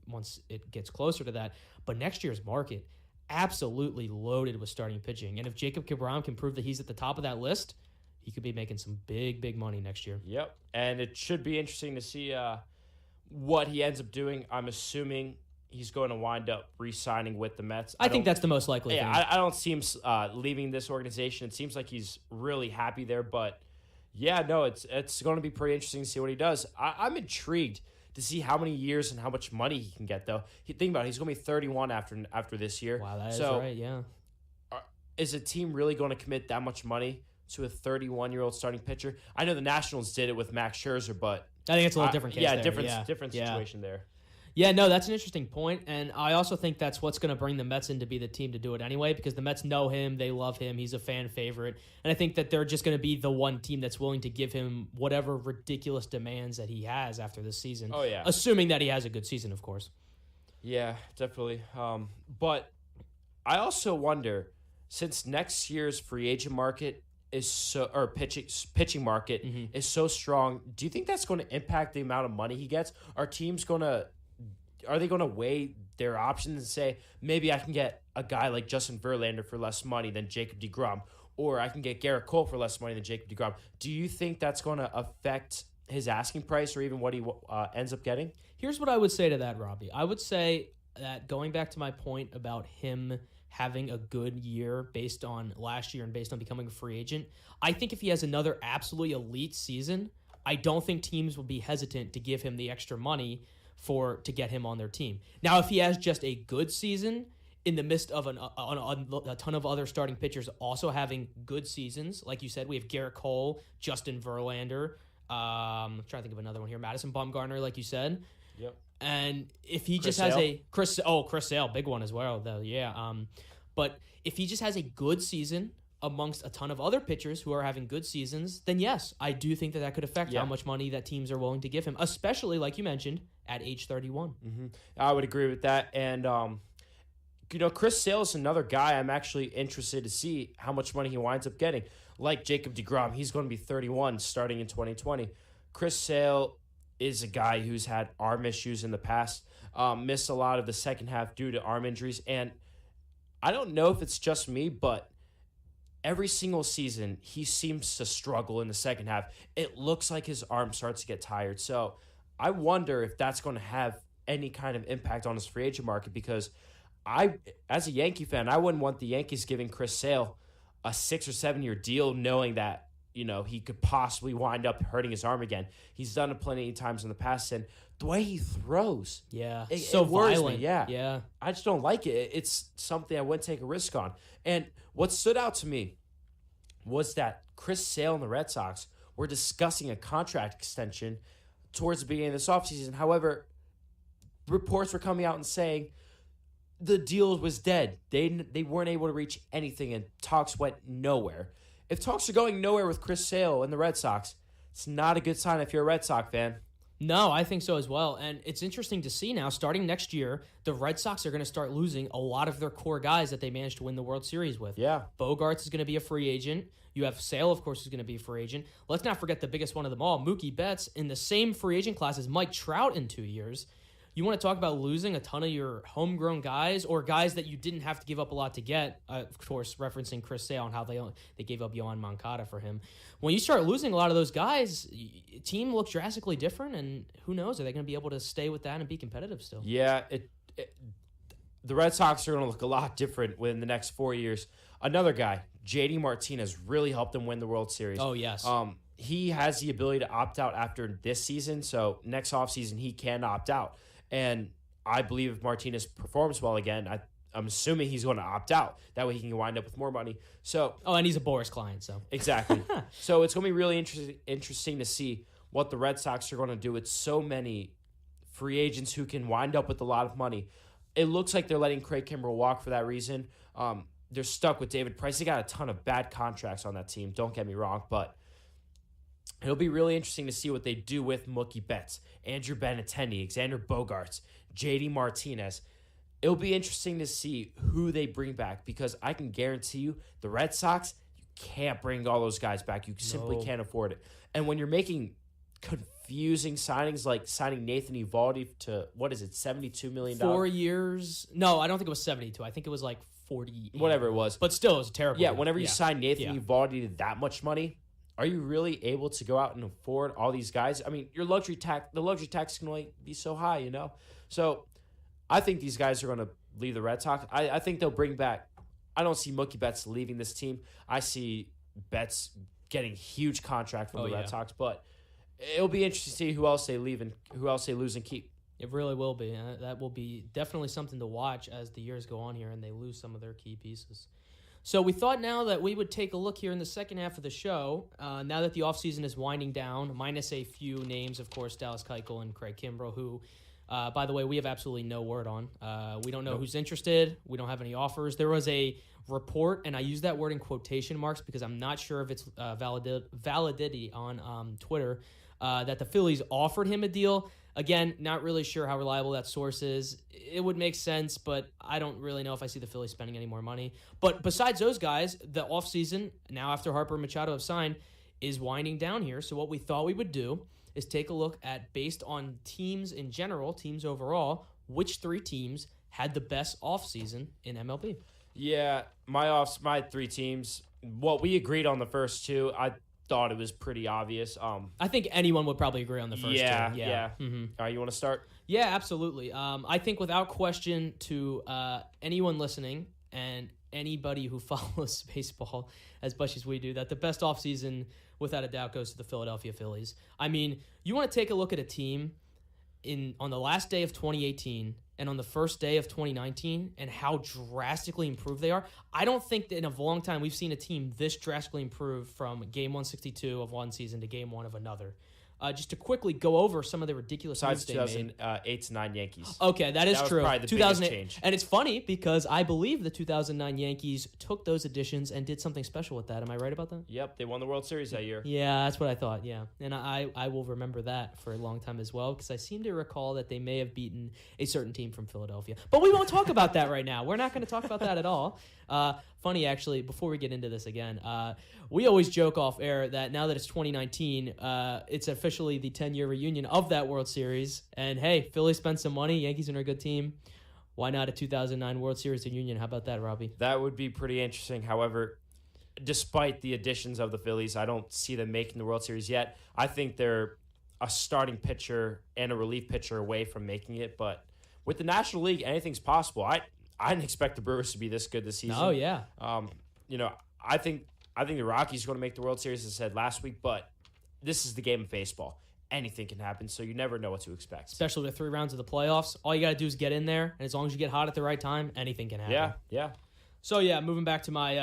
once it gets closer to that. But next year's market, absolutely loaded with starting pitching. And if Jacob deGrom can prove that he's at the top of that list, he could be making some big money next year. Yep. And it should be interesting to see what he ends up doing. I'm assuming he's going to wind up re-signing with the Mets. I think that's the most likely thing. I don't see him leaving this organization. It seems like he's really happy there. But, yeah, no, it's going to be pretty interesting to see what he does. I'm intrigued to see how many years and how much money he can get, though. Think about it. He's going to be 31 after this year. Wow, that is right, yeah. Is a team really going to commit that much money to a 31-year-old starting pitcher? I know the Nationals did it with Max Scherzer, but I think it's a little different case. Different situation there. Yeah, no, that's an interesting point, and I also think that's what's going to bring the Mets in to be the team to do it anyway, because the Mets know him, they love him, he's a fan favorite, and I think that they're just going to be the one team that's willing to give him whatever ridiculous demands that he has after this season. Oh, yeah. Assuming that he has a good season, of course. Yeah, definitely. But I also wonder, since next year's free agent market is pitching market is so strong, do you think that's going to impact the amount of money he gets? Are they going to weigh their options and say, maybe I can get a guy like Justin Verlander for less money than Jacob deGrom, or I can get Garrett Cole for less money than Jacob deGrom? Do you think that's going to affect his asking price or even what he ends up getting? Here's what I would say to that, Robbie. I would say that going back to my point about him having a good year based on last year and based on becoming a free agent, I think if he has another absolutely elite season, I don't think teams will be hesitant to give him the extra money to get him on their team. Now, if he has just a good season in the midst of a ton of other starting pitchers also having good seasons, like you said, we have Garrett Cole, Justin Verlander, I'm trying to think of another one here, Madison Bumgarner, like you said. Yep. And if he just has Chris Sale, big one as well, though, yeah. But if he just has a good season amongst a ton of other pitchers who are having good seasons, then yes, I do think that could affect how much money that teams are willing to give him, especially, like you mentioned, at age 31. Mm-hmm. I would agree with that. And, Chris Sale is another guy I'm actually interested to see how much money he winds up getting. Like Jacob deGrom, he's going to be 31 starting in 2020. Chris Sale is a guy who's had arm issues in the past, missed a lot of the second half due to arm injuries. And I don't know if it's just me, but every single season, he seems to struggle in the second half. It looks like his arm starts to get tired. So I wonder if that's going to have any kind of impact on his free agent market, because as a Yankee fan, I wouldn't want the Yankees giving Chris Sale a 6 or 7 year deal, knowing that he could possibly wind up hurting his arm again. He's done it plenty of times in the past, and the way he throws, so it worries violent. me. Yeah, I just don't like it. It's something I wouldn't take a risk on. And what stood out to me was that Chris Sale and the Red Sox were discussing a contract extension towards the beginning of this offseason. However, reports were coming out and saying the deal was dead. They weren't able to reach anything, and talks went nowhere. If talks are going nowhere with Chris Sale and the Red Sox, it's not a good sign if you're a Red Sox fan. No, I think so as well. And it's interesting to see now, starting next year, the Red Sox are going to start losing a lot of their core guys that they managed to win the World Series with. Yeah. Bogarts is going to be a free agent. You have Sale, of course, who's going to be a free agent. Let's not forget the biggest one of them all, Mookie Betts, in the same free agent class as Mike Trout in 2 years. You want to talk about losing a ton of your homegrown guys or guys that you didn't have to give up a lot to get, of course, referencing Chris Sale and how they gave up Yohan Moncada for him. When you start losing a lot of those guys, team looks drastically different, and who knows, are they going to be able to stay with that and be competitive still? Yeah, the Red Sox are going to look a lot different within the next 4 years. Another guy, JD Martinez, really helped them win the World Series. Oh, yes. He has the ability to opt out after this season, so next offseason he can opt out. And I believe if Martinez performs well again, I'm assuming he's going to opt out. That way he can wind up with more money. So, and he's a Boris client, so. Exactly. So it's going to be really interesting to see what the Red Sox are going to do with so many free agents who can wind up with a lot of money. It looks like they're letting Craig Kimbrell walk for that reason. They're stuck with David Price. They got a ton of bad contracts on that team, don't get me wrong, but it'll be really interesting to see what they do with Mookie Betts, Andrew Benintendi, Xander Bogaerts, JD Martinez. It'll be interesting to see who they bring back, because I can guarantee you the Red Sox, you can't bring all those guys back. You simply can't afford it. And when you're making confusing signings like signing Nathan Eovaldi to, $72 million? 4 years. No, I don't think it was 72. I think it was like 40. Whatever it was. But still, it was terrible. Yeah, whenever you sign Nathan Eovaldi to that much money, are you really able to go out and afford all these guys? I mean, the luxury tax can only be so high, So I think these guys are going to leave the Red Sox. I think they'll bring back. I don't see Mookie Betts leaving this team. I see Betts getting a huge contract from the Red Sox, but it'll be interesting to see who else they leave and who else they lose and keep. It really will be. That will be definitely something to watch as the years go on here and they lose some of their key pieces. So we thought now that we would take a look here in the second half of the show, now that the offseason is winding down, minus a few names, of course, Dallas Keuchel and Craig Kimbrell, who, by the way, we have absolutely no word on. We don't know who's interested. We don't have any offers. There was a report, and I use that word in quotation marks because I'm not sure if it's validity on Twitter, that the Phillies offered him a deal. Again, not really sure how reliable that source is. It would make sense, but I don't really know if I see the Phillies spending any more money. But besides those guys, the offseason, now after Harper and Machado have signed, is winding down here. So what we thought we would do is take a look at, based on teams in general, teams overall, which three teams had the best offseason in MLB. Yeah, my three teams, what we agreed on the first two, I thought it was pretty obvious. I think anyone would probably agree on the first two. Yeah. Mm-hmm. All right, you want to start? Yeah, absolutely. I think without question to anyone listening and anybody who follows baseball as much as we do, that the best offseason, without a doubt, goes to the Philadelphia Phillies. I mean, you want to take a look at a team on the last day of 2018 and on the first day of 2019 and how drastically improved they are. I don't think that in a long time we've seen a team this drastically improve from game 162 of one season to game one of another. Just to quickly go over some of the ridiculous moves they made. 2008-9 Yankees. Okay, that is true. Probably the biggest change. And it's funny because I believe the 2009 Yankees took those additions and did something special with that. Am I right about that? Yep, they won the World Series that year. Yeah, that's what I thought, yeah. And I will remember that for a long time as well, because I seem to recall that they may have beaten a certain team from Philadelphia. But we won't talk about that right now. We're not going to talk about that at all. Funny, actually, before we get into this again, we always joke off air that now that it's 2019, it's officially the 10-year reunion of that World Series. And hey, Philly spent some money. Yankees are a good team. Why not a 2009 World Series reunion? How about that, Robbie? That would be pretty interesting. However, despite the additions of the Phillies, I don't see them making the World Series yet. I think they're a starting pitcher and a relief pitcher away from making it. But with the National League, anything's possible. I didn't expect the Brewers to be this good this season. Oh, yeah. I think the Rockies are going to make the World Series, as I said last week, but this is the game of baseball. Anything can happen, so you never know what to expect. Especially with 3 rounds of the playoffs. All you got to do is get in there, and as long as you get hot at the right time, anything can happen. Yeah. So, moving back to my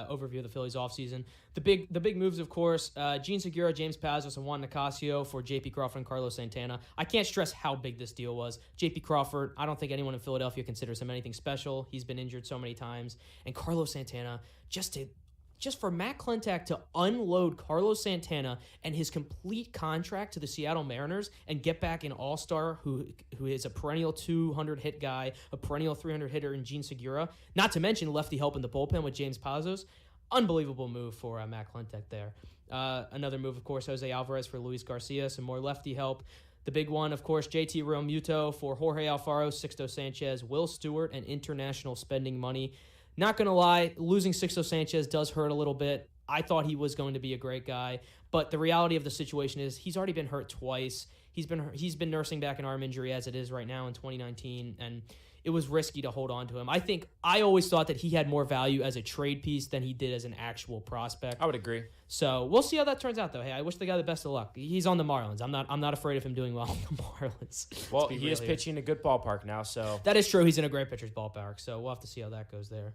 overview of the Phillies offseason. The big moves, of course, Gene Segura, James Pazos, and Juan Nicasio for J.P. Crawford and Carlos Santana. I can't stress how big this deal was. J.P. Crawford, I don't think anyone in Philadelphia considers him anything special. He's been injured so many times. And Carlos Santana, just for Matt Klentak to unload Carlos Santana and his complete contract to the Seattle Mariners and get back an all-star who is a perennial 200-hit guy, a perennial 300-hitter in Gene Segura, not to mention lefty help in the bullpen with James Pazos. Unbelievable move for Matt Klentak there. Another move, of course, Jose Alvarez for Luis Garcia, some more lefty help. The big one, of course, JT Realmuto for Jorge Alfaro, Sixto Sanchez, Will Stewart, and international spending money. Not going to lie, losing Sixto Sanchez does hurt a little bit. I thought he was going to be a great guy, but the reality of the situation is he's already been hurt twice. He's been nursing back an arm injury as it is right now in 2019, and it was risky to hold on to him. I always thought that he had more value as a trade piece than he did as an actual prospect. I would agree. So we'll see how that turns out, though. Hey, I wish the guy the best of luck. He's on the Marlins. I'm not afraid of him doing well on the Marlins. Well, he is pitching in a good ballpark now, so that is true. He's in a great pitcher's ballpark, so we'll have to see how that goes there.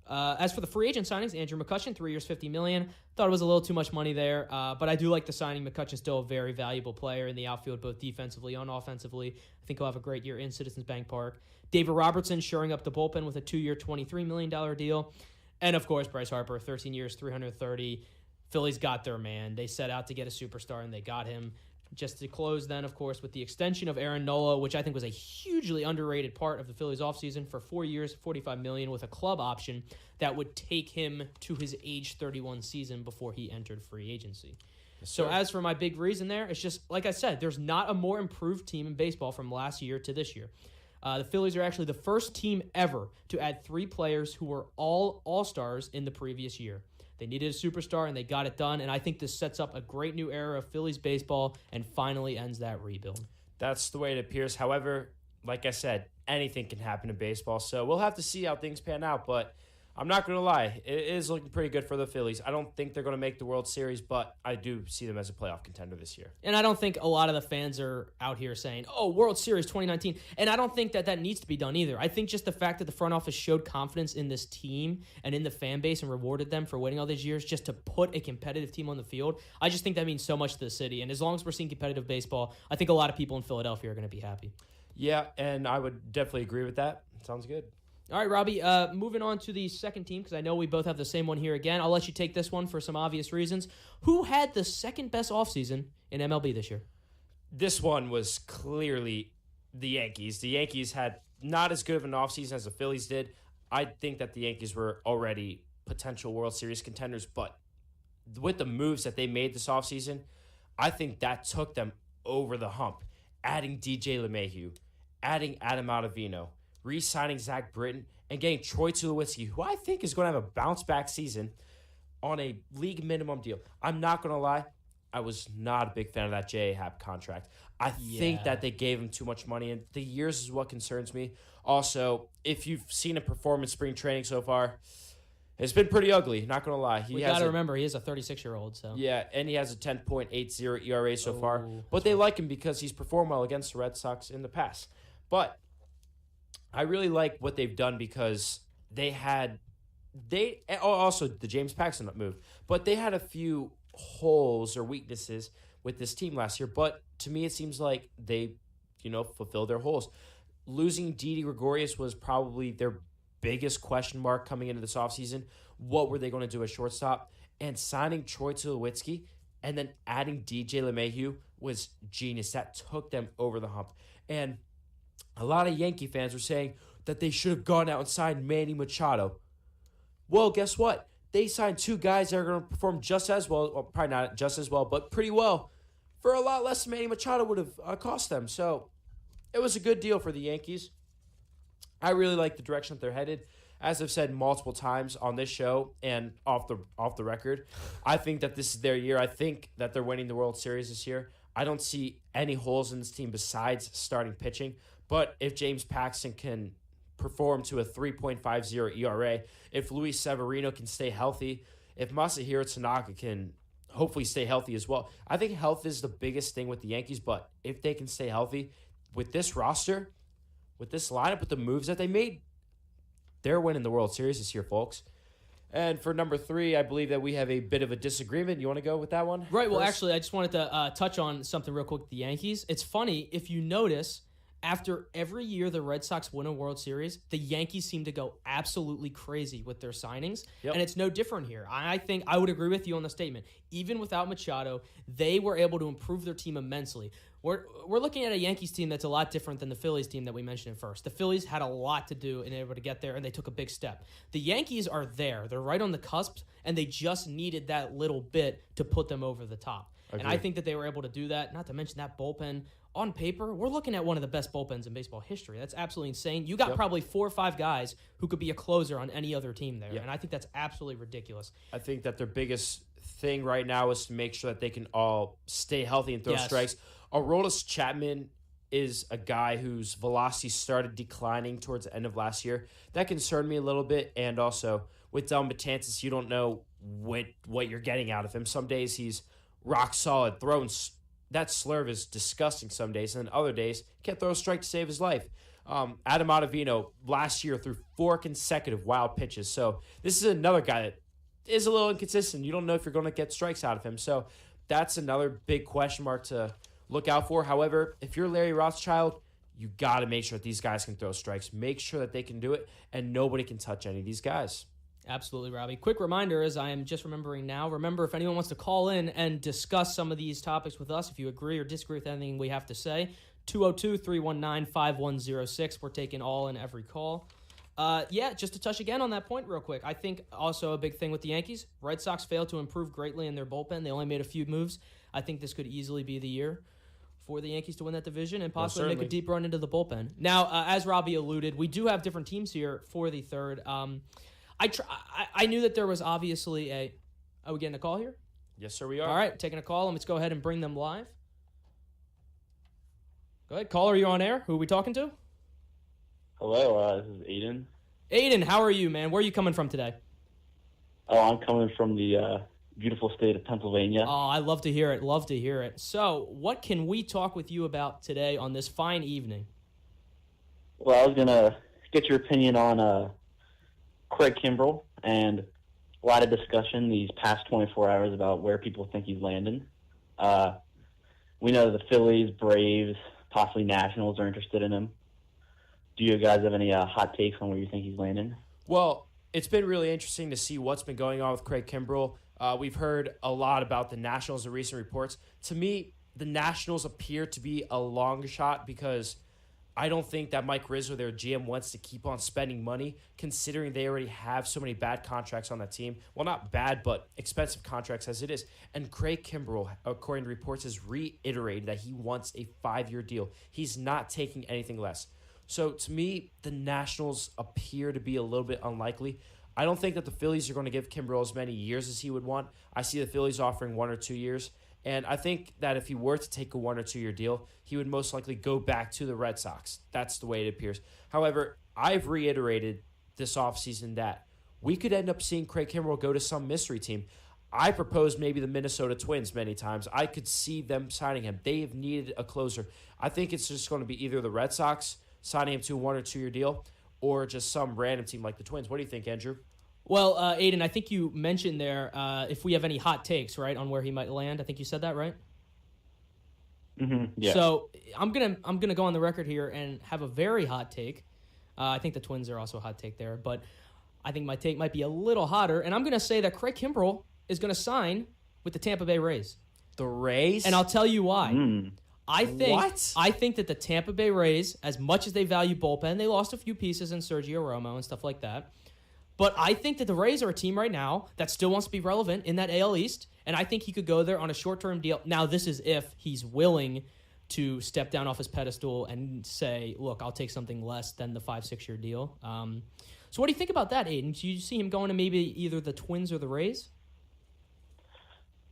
As for the free agent signings, Andrew McCutchen, 3 years, $50 million. Thought it was a little too much money there, but I do like the signing. McCutchen's still a very valuable player in the outfield, both defensively and offensively. I think he'll have a great year in Citizens Bank Park. David Robertson shoring up the bullpen with a 2-year, $23 million deal. And, of course, Bryce Harper, 13 years, $330. Phillies got their man. They set out to get a superstar, and they got him. Just to close then, of course, with the extension of Aaron Nola, which I think was a hugely underrated part of the Phillies offseason for 4 years, $45 million with a club option that would take him to his age 31 season before he entered free agency. Yes, so as for my big reason there, it's just, like I said, there's not a more improved team in baseball from last year to this year. The Phillies are actually the first team ever to add 3 players who were all All-Stars in the previous year. They needed a superstar, and they got it done, and I think this sets up a great new era of Phillies baseball and finally ends that rebuild. That's the way it appears. However, like I said, anything can happen in baseball, so we'll have to see how things pan out, but I'm not going to lie. It is looking pretty good for the Phillies. I don't think they're going to make the World Series, but I do see them as a playoff contender this year. And I don't think a lot of the fans are out here saying, oh, World Series 2019. And I don't think that needs to be done either. I think just the fact that the front office showed confidence in this team and in the fan base and rewarded them for waiting all these years just to put a competitive team on the field, I just think that means so much to the city. And as long as we're seeing competitive baseball, I think a lot of people in Philadelphia are going to be happy. Yeah, and I would definitely agree with that. Sounds good. All right, Robbie, moving on to the second team, because I know we both have the same one here again. I'll let you take this one for some obvious reasons. Who had the second best offseason in MLB this year? This one was clearly the Yankees. The Yankees had not as good of an offseason as the Phillies did. I think that the Yankees were already potential World Series contenders, but with the moves that they made this offseason, I think that took them over the hump. Adding DJ LeMahieu, adding Adam Ottavino, re-signing Zach Britton, and getting Troy Tulowitzki, who I think is going to have a bounce-back season on a league minimum deal. I'm not going to lie, I was not a big fan of that J.A. Happ contract. I think that they gave him too much money, and the years is what concerns me. Also, if you've seen a performance spring training so far, it's been pretty ugly, not going to lie. We got to remember, he is a 36-year-old. So yeah, and he has a 10.80 ERA so far. But they like him because he's performed well against the Red Sox in the past. But I really like what they've done because also the James Paxton move, but they had a few holes or weaknesses with this team last year. But to me, it seems like they, fulfilled their holes. Losing Didi Gregorius was probably their biggest question mark coming into this offseason. What were they going to do at shortstop? And signing Troy Tulowitzki and then adding DJ LeMahieu was genius. That took them over the hump. And a lot of Yankee fans were saying that they should have gone out and signed Manny Machado. Well, guess what? They signed 2 guys that are going to perform just as well, well, probably not just as well, but pretty well, for a lot less than Manny Machado would have cost them. So it was a good deal for the Yankees. I really like the direction that they're headed. As I've said multiple times on this show and off the record, I think that this is their year. I think that they're winning the World Series this year. I don't see any holes in this team besides starting pitching. But if James Paxton can perform to a 3.50 ERA. If Luis Severino can stay healthy, if Masahiro Tanaka can hopefully stay healthy as well. I think health is the biggest thing with the Yankees, but if they can stay healthy with this roster, with this lineup, with the moves that they made, they're winning the World Series this year, folks. And for number 3, I believe that we have a bit of a disagreement. You want to go with that one? Right. Well, actually, I just wanted to touch on something real quick with the Yankees. It's funny, if you notice, after every year the Red Sox win a World Series, the Yankees seem to go absolutely crazy with their signings. Yep. And it's no different here. I think I would agree with you on the statement. Even without Machado, they were able to improve their team immensely. We're looking at a Yankees team that's a lot different than the Phillies team that we mentioned at first. The Phillies had a lot to do in able to get there, and they took a big step. The Yankees are there. They're right on the cusp, and they just needed that little bit to put them over the top. And I think that they were able to do that, not to mention that bullpen. On paper, we're looking at one of the best bullpens in baseball history. That's absolutely insane. You got probably 4 or 5 guys who could be a closer on any other team there, and I think that's absolutely ridiculous. I think that their biggest thing right now is to make sure that they can all stay healthy and throw strikes. Aroldis Chapman is a guy whose velocity started declining towards the end of last year. That concerned me a little bit, and also with Del Matanzas, you don't know what you're getting out of him. Some days he's rock solid, throwing that slurve is disgusting some days, and then other days can't throw a strike to save his life. Adam Ottavino last year threw 4 consecutive wild pitches. So this is another guy that is a little inconsistent. You don't know if you're going to get strikes out of him. So that's another big question mark to look out for. However, if you're Larry Rothschild, you got to make sure that these guys can throw strikes. Make sure that they can do it, and nobody can touch any of these guys. Absolutely, Robbie. Quick reminder, as I am just remembering now, remember if anyone wants to call in and discuss some of these topics with us, if you agree or disagree with anything we have to say, 202-319-5106. We're taking all and every call. Just to touch again on that point real quick, I think also a big thing with the Yankees, Red Sox failed to improve greatly in their bullpen. They only made a few moves. I think this could easily be the year for the Yankees to win that division and possibly make a deep run into the bullpen. Now, as Robbie alluded, we do have different teams here for the third. I knew that there was obviously a... Are we getting a call here? Yes, sir, we are. All right, taking a call, and let's go ahead and bring them live. Go ahead. Caller, you on air? Who are we talking to? Hello, this is Aiden. Aiden, how are you, man? Where are you coming from today? Oh, I'm coming from the beautiful state of Pennsylvania. Oh, I love to hear it. Love to hear it. So, what can we talk with you about today on this fine evening? Well, I was going to get your opinion on Craig Kimbrell, and a lot of discussion these past 24 hours about where people think he's landing. We know the Phillies, Braves, possibly Nationals are interested in him. Do you guys have any hot takes on where you think he's landing? Well, it's been really interesting to see what's been going on with Craig Kimbrell. We've heard a lot about the Nationals in recent reports. To me, the Nationals appear to be a long shot because I don't think that Mike Rizzo, their GM, wants to keep on spending money, considering they already have so many bad contracts on that team. Well, not bad, but expensive contracts as it is. And Craig Kimbrell, according to reports, has reiterated that he wants a 5-year deal. He's not taking anything less. So, to me, the Nationals appear to be a little bit unlikely. I don't think that the Phillies are going to give Kimbrell as many years as he would want. I see the Phillies offering 1 or 2 years. And I think that if he were to take a 1 or 2 year deal, he would most likely go back to the Red Sox. That's the way it appears. However, I've reiterated this offseason that we could end up seeing Craig Kimbrell go to some mystery team. I proposed maybe the Minnesota Twins many times. I could see them signing him. They have needed a closer. I think it's just going to be either the Red Sox signing him to a 1 or 2 year deal or just some random team like the Twins. What do you think, Andrew? Well, Aiden, I think you mentioned there if we have any hot takes, right, on where he might land. I think you said that, right? Mm-hmm, yeah. So I'm gonna go on the record here and have a very hot take. I think the Twins are also a hot take there, but I think my take might be a little hotter. And I'm gonna say that Craig Kimbrell is gonna sign with the Tampa Bay Rays. The Rays? And I'll tell you why. I think that the Tampa Bay Rays, as much as they value bullpen, they lost a few pieces in Sergio Romo and stuff like that. But I think that the Rays are a team right now that still wants to be relevant in that AL East, and I think he could go there on a short-term deal. Now, this is if he's willing to step down off his pedestal and say, look, I'll take something less than the 5-6 year deal. So what do you think about that, Aiden? Do you see him going to maybe either the Twins or the Rays?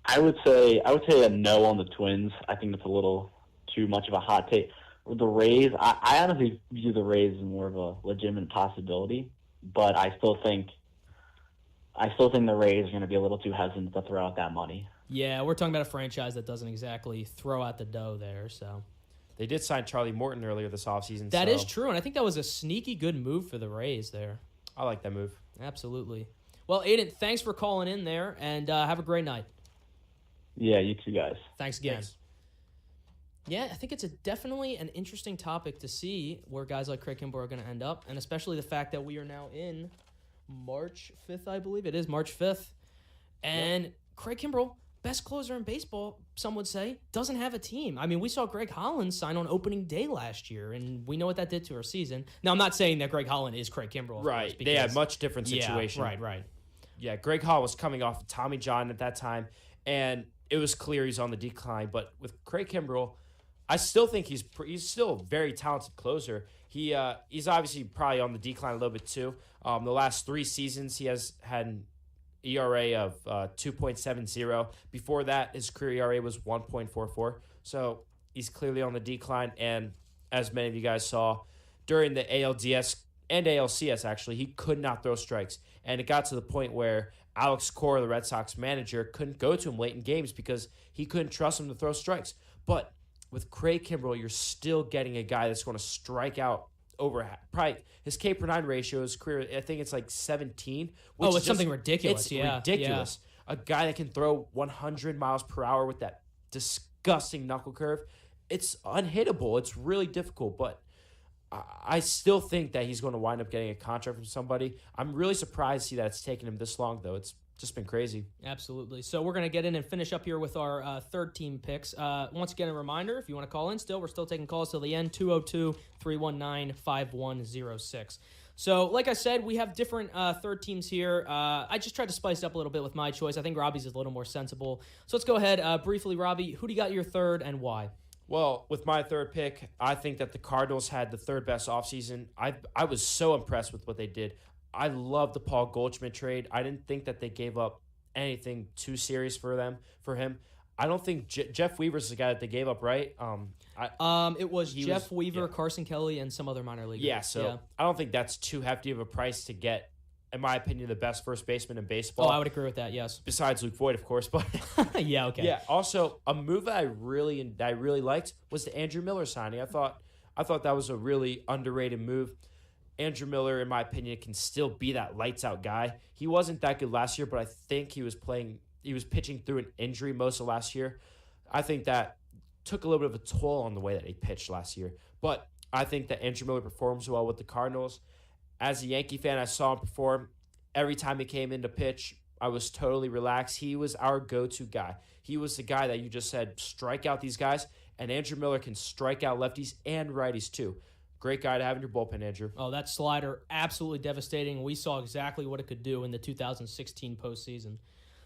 I would say a no on the Twins. I think that's a little too much of a hot take. the Rays, I honestly view the Rays as more of a legitimate possibility, but I still think the Rays are going to be a little too hesitant to throw out that money. Yeah, we're talking about a franchise that doesn't exactly throw out the dough there, so. They did sign Charlie Morton earlier this offseason. That is true, and I think that was a sneaky good move for the Rays there. I like that move. Absolutely. Well, Aiden, thanks for calling in there, and have a great night. Yeah, you too, guys. Thanks again. Thanks. Yeah, I think it's definitely an interesting topic to see where guys like Craig Kimbrell are going to end up, and especially the fact that we are now in March 5th, I believe. It is March 5th. And Craig Kimbrell, best closer in baseball, some would say, doesn't have a team. I mean, we saw Greg Holland sign on opening day last year, and we know what that did to our season. Now, I'm not saying that Greg Holland is Craig Kimbrell. Right. They had much different situation. Yeah, right. Yeah, Greg Holland was coming off of Tommy John at that time, and it was clear he's on the decline. But with Craig Kimbrell, I still think he's still a very talented closer. He's obviously probably on the decline a little bit too. The last 3 seasons, he has had an ERA of 2.70. Before that, his career ERA was 1.44. So he's clearly on the decline. And as many of you guys saw, during the ALDS and ALCS, actually, he could not throw strikes. And it got to the point where Alex Cora, the Red Sox manager, couldn't go to him late in games because he couldn't trust him to throw strikes. But with Craig Kimbrell, you're still getting a guy that's going to strike out over probably his K per 9 ratio, his career, I think it's like 17. Which it's something ridiculous. It's ridiculous. Yeah. A guy that can throw 100 miles per hour with that disgusting knuckle curve, it's unhittable. It's really difficult, but I still think that he's going to wind up getting a contract from somebody. I'm really surprised to see that it's taken him this long, though. It's just been crazy. Absolutely. So we're going to get in and finish up here with our third team picks. Once again, a reminder, if you want to call in still, we're still taking calls till the end, 202-319-5106. So like I said, we have different third teams here. I just tried to spice it up a little bit with my choice. I think Robbie's is a little more sensible. So let's go ahead. Briefly, Robbie, who do you got your third and why? Well, with my third pick, I think that the Cardinals had the third best offseason. I was so impressed with what they did. I love the Paul Goldschmidt trade. I didn't think that they gave up anything too serious for him. I don't think Jeff Weaver's the guy that they gave up, right? It was Jeff Weaver, Carson Kelly, and some other minor leaguer. Yeah, so I don't think that's too hefty of a price to get, in my opinion, the best first baseman in baseball. Oh, I would agree with that, yes. Besides Luke Voigt, of course. But yeah, okay. Yeah, also, a move that I really liked was the Andrew Miller signing. I thought that was a really underrated move. Andrew Miller, in my opinion, can still be that lights-out guy. He wasn't that good last year, but I think he was pitching through an injury most of last year. I think that took a little bit of a toll on the way that he pitched last year. But I think that Andrew Miller performs well with the Cardinals. As a Yankee fan, I saw him perform. Every time he came in to pitch, I was totally relaxed. He was our go-to guy. He was the guy that you just said, strike out these guys, and Andrew Miller can strike out lefties and righties too. Great guy to have in your bullpen, Andrew. Oh, that slider, absolutely devastating. We saw exactly what it could do in the 2016 postseason.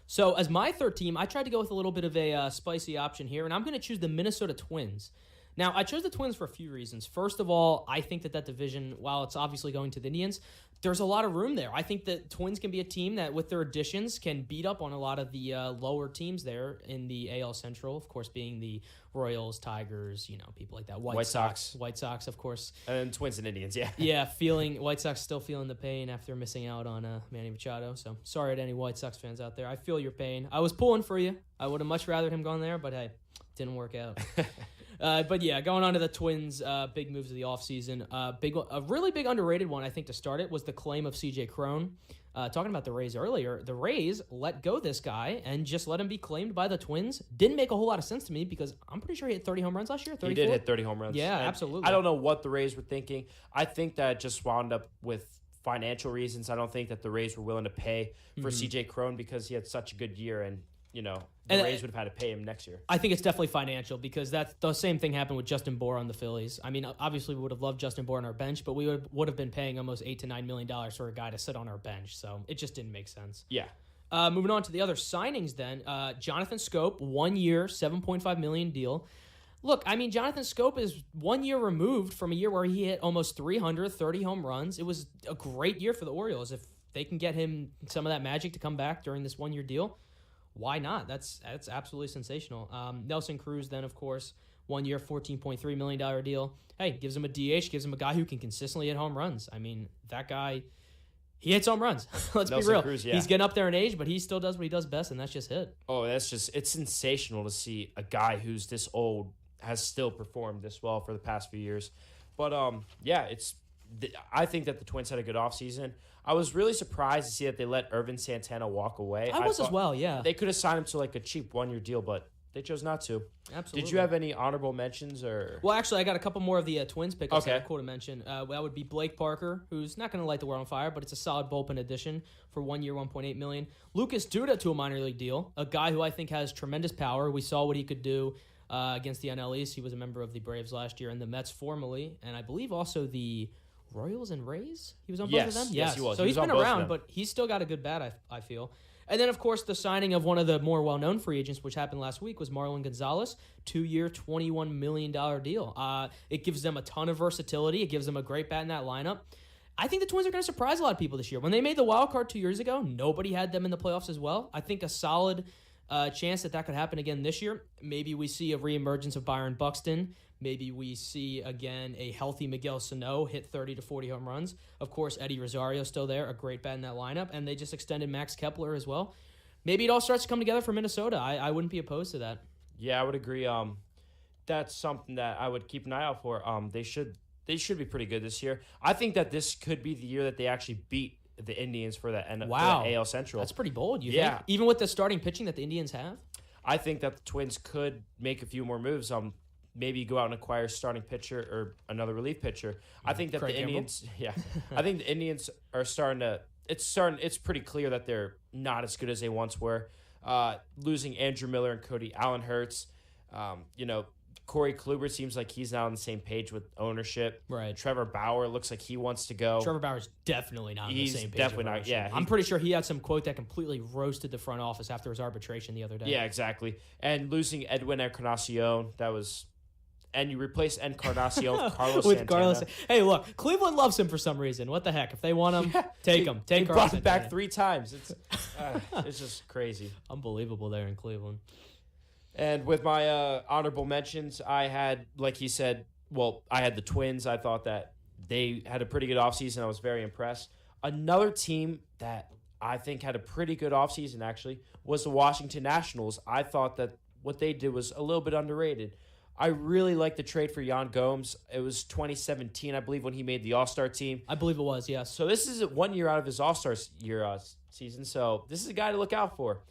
So as my third team, I tried to go with a little bit of a spicy option here, and I'm going to choose the Minnesota Twins. Now, I chose the Twins for a few reasons. First of all, I think that division, while it's obviously going to the Indians, there's a lot of room there. I think that Twins can be a team that, with their additions, can beat up on a lot of the lower teams there in the AL Central, of course, being the Royals, Tigers, people like that. White Sox, of course. And Twins and Indians, yeah. Yeah, White Sox still feeling the pain after missing out on Manny Machado. So sorry to any White Sox fans out there. I feel your pain. I was pulling for you. I would have much rather him gone there, but hey, didn't work out. But yeah, going on to the Twins, big moves of the offseason. A really big underrated one, I think, to start it was the claim of C.J. Cron. Talking about the Rays earlier, the Rays let go this guy and just let him be claimed by the Twins. Didn't make a whole lot of sense to me because I'm pretty sure he hit 30 home runs last year. 34? He did hit 30 home runs. Yeah, absolutely. I don't know what the Rays were thinking. I think that just wound up with financial reasons. I don't think that the Rays were willing to pay for C.J. Cron because he had such a good year and the Rays would have had to pay him next year. I think it's definitely financial because that's the same thing happened with Justin Bour on the Phillies. I mean, obviously we would have loved Justin Bour on our bench, but we would have been paying almost $8 to $9 million for a guy to sit on our bench. So it just didn't make sense. Yeah. Moving on to the other signings then. Jonathan Scope, 1 year, $7.5 million deal. Look, I mean, Jonathan Scope is 1 year removed from a year where he hit almost 330 home runs. It was a great year for the Orioles. If they can get him some of that magic to come back during this 1 year deal, why not? That's absolutely sensational. Nelson Cruz then, of course, 1 year, $14.3 million deal. Hey, gives him a DH, gives him a guy who can consistently hit home runs. I mean, that guy, he hits home runs. Let's be real. Cruz, yeah. He's getting up there in age, but he still does what he does best, and that's just hit. Oh, it's sensational to see a guy who's this old has still performed this well for the past few years. But, I think that the Twins had a good offseason. I was really surprised to see that they let Irvin Santana walk away. I was as well, yeah. They could have signed him to like a cheap 1-year deal, but they chose not to. Absolutely. Did you have any honorable mentions or? Well, actually, I got a couple more of the Twins pickups Okay. that are cool to mention. That would be Blake Parker, who's not going to light the world on fire, but it's a solid bullpen addition for 1 year, $1.8 million. Lucas Duda to a minor league deal, a guy who I think has tremendous power. We saw what he could do against the NL East. He was a member of the Braves last year and the Mets formerly, and I believe also the Royals and Rays? He was on both of them? Yes, he was. So He he's was been on both of around, them. but he's still got a good bat, I feel. And then, of course, the signing of one of the more well-known free agents, which happened last week, was Marlon Gonzalez, 2-year, $21 million deal. It gives them a ton of versatility. It gives them a great bat in that lineup. I think the Twins are going to surprise a lot of people this year. When they made the wild card 2 years ago, nobody had them in the playoffs as well. I think a solid chance that could happen again this year. Maybe we see a reemergence of Byron Buxton. Maybe we see, again, a healthy Miguel Sano hit 30 to 40 home runs. Of course, Eddie Rosario still there, a great bat in that lineup. And they just extended Max Kepler as well. Maybe it all starts to come together for Minnesota. I wouldn't be opposed to that. Yeah, I would agree. That's something that I would keep an eye out for. They should be pretty good this year. I think that this could be the year that they actually beat the Indians for the AL Central. That's pretty bold, you think? Even with the starting pitching that the Indians have? I think that the Twins could make a few more moves. Maybe go out and acquire a starting pitcher or another relief pitcher. I think that Craig the Kimbrell? Indians, I think the Indians are starting to. It's pretty clear that they're not as good as they once were. Losing Andrew Miller and Cody Allen hurts. Corey Kluber seems like he's not on the same page with ownership. Right. Trevor Bauer looks like he wants to go. Trevor Bauer's definitely not on the He's same page. definitely with not, ownership. yeah, I'm pretty sure he had some quote that completely roasted the front office after his arbitration the other day. Yeah, exactly. And losing Edwin Encarnacion, and you replace Encarnacion with Carlos with Santana. Carlos. Hey, look, Cleveland loves him for some reason. What the heck? If they want him, take him. Take He Carlos brought him back Santana. 3 times. It's just crazy. Unbelievable there in Cleveland. And with my honorable mentions, I had, like he said, I had the Twins. I thought that they had a pretty good offseason. I was very impressed. Another team that I think had a pretty good offseason, actually, was the Washington Nationals. I thought that what they did was a little bit underrated. I really like the trade for Yan Gomes. It was 2017, I believe, when he made the All-Star team. I believe it was, yes. So this is 1 year out of his All-Star season. So this is a guy to look out for.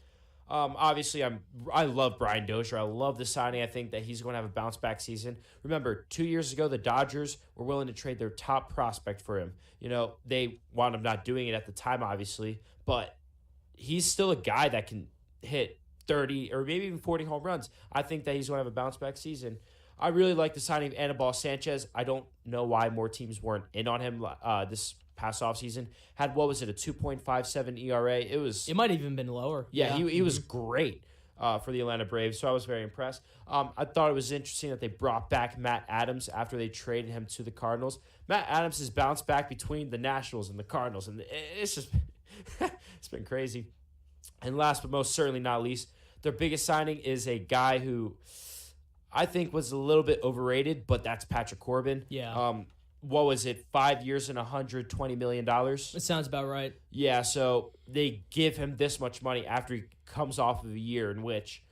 Obviously, I love Brian Dozier. I love the signing. I think that he's going to have a bounce-back season. Remember, 2 years ago, the Dodgers were willing to trade their top prospect for him. They wound up not doing it at the time, obviously, but he's still a guy that can hit 30 or maybe even 40 home runs. I think that he's going to have a bounce-back season. I really like the signing of Anibal Sanchez. I don't know why more teams weren't in on him this past offseason. Had, a 2.57 ERA. It might have even been lower. Yeah, he was great for the Atlanta Braves, so I was very impressed. I thought it was interesting that they brought back Matt Adams after they traded him to the Cardinals. Matt Adams has bounced back between the Nationals and the Cardinals, and it's just it's been crazy. And last but most certainly not least, their biggest signing is a guy who I think was a little bit overrated, but that's Patrick Corbin. Yeah. What was it, 5 years and $120 million? It sounds about right. Yeah, so they give him this much money after he comes off of a year in which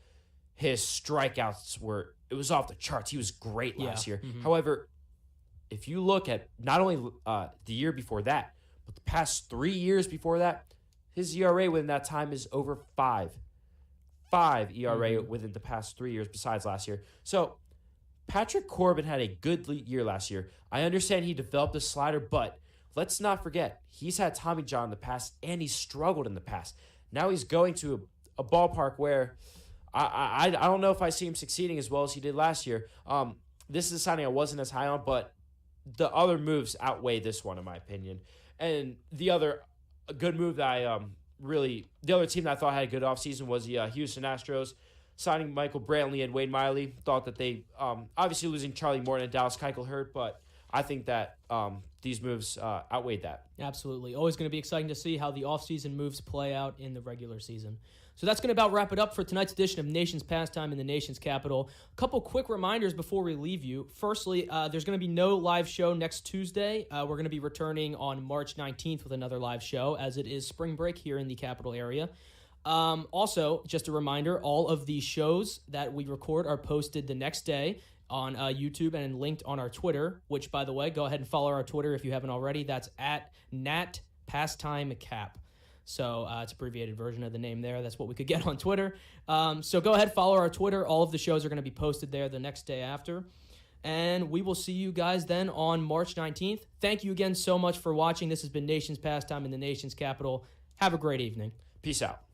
his strikeouts it was off the charts. He was great last year. Mm-hmm. However, if you look at not only the year before that, but the past 3 years before that, his ERA within that time is over 5. 5 ERA within the past 3 years besides last year. So Patrick Corbin had a good year last year. I understand he developed a slider, but let's not forget, he's had Tommy John in the past, and he's struggled in the past. Now he's going to a ballpark where I don't know if I see him succeeding as well as he did last year. This is a signing I wasn't as high on, but the other moves outweigh this one, in my opinion. And the other good move that the other team that I thought had a good offseason was the Houston Astros. Signing Michael Brantley and Wade Miley. Thought that they, obviously losing Charlie Morton and Dallas Keuchel hurt, but I think that these moves outweighed that. Absolutely. Always going to be exciting to see how the offseason moves play out in the regular season. So that's going to about wrap it up for tonight's edition of Nation's Pastime in the Nation's Capital. A couple quick reminders before we leave you. Firstly, there's going to be no live show next Tuesday. We're going to be returning on March 19th with another live show, as it is spring break here in the capital area. Also, just a reminder, all of the shows that we record are posted the next day on YouTube and linked on our Twitter, which, by the way, go ahead and follow our Twitter if you haven't already. That's at NatPastimeCap. So it's an abbreviated version of the name there. That's what we could get on Twitter. So go ahead, follow our Twitter. All of the shows are going to be posted there the next day after. And we will see you guys then on March 19th. Thank you again so much for watching. This has been Nation's Pastime in the Nation's Capital. Have a great evening. Peace out.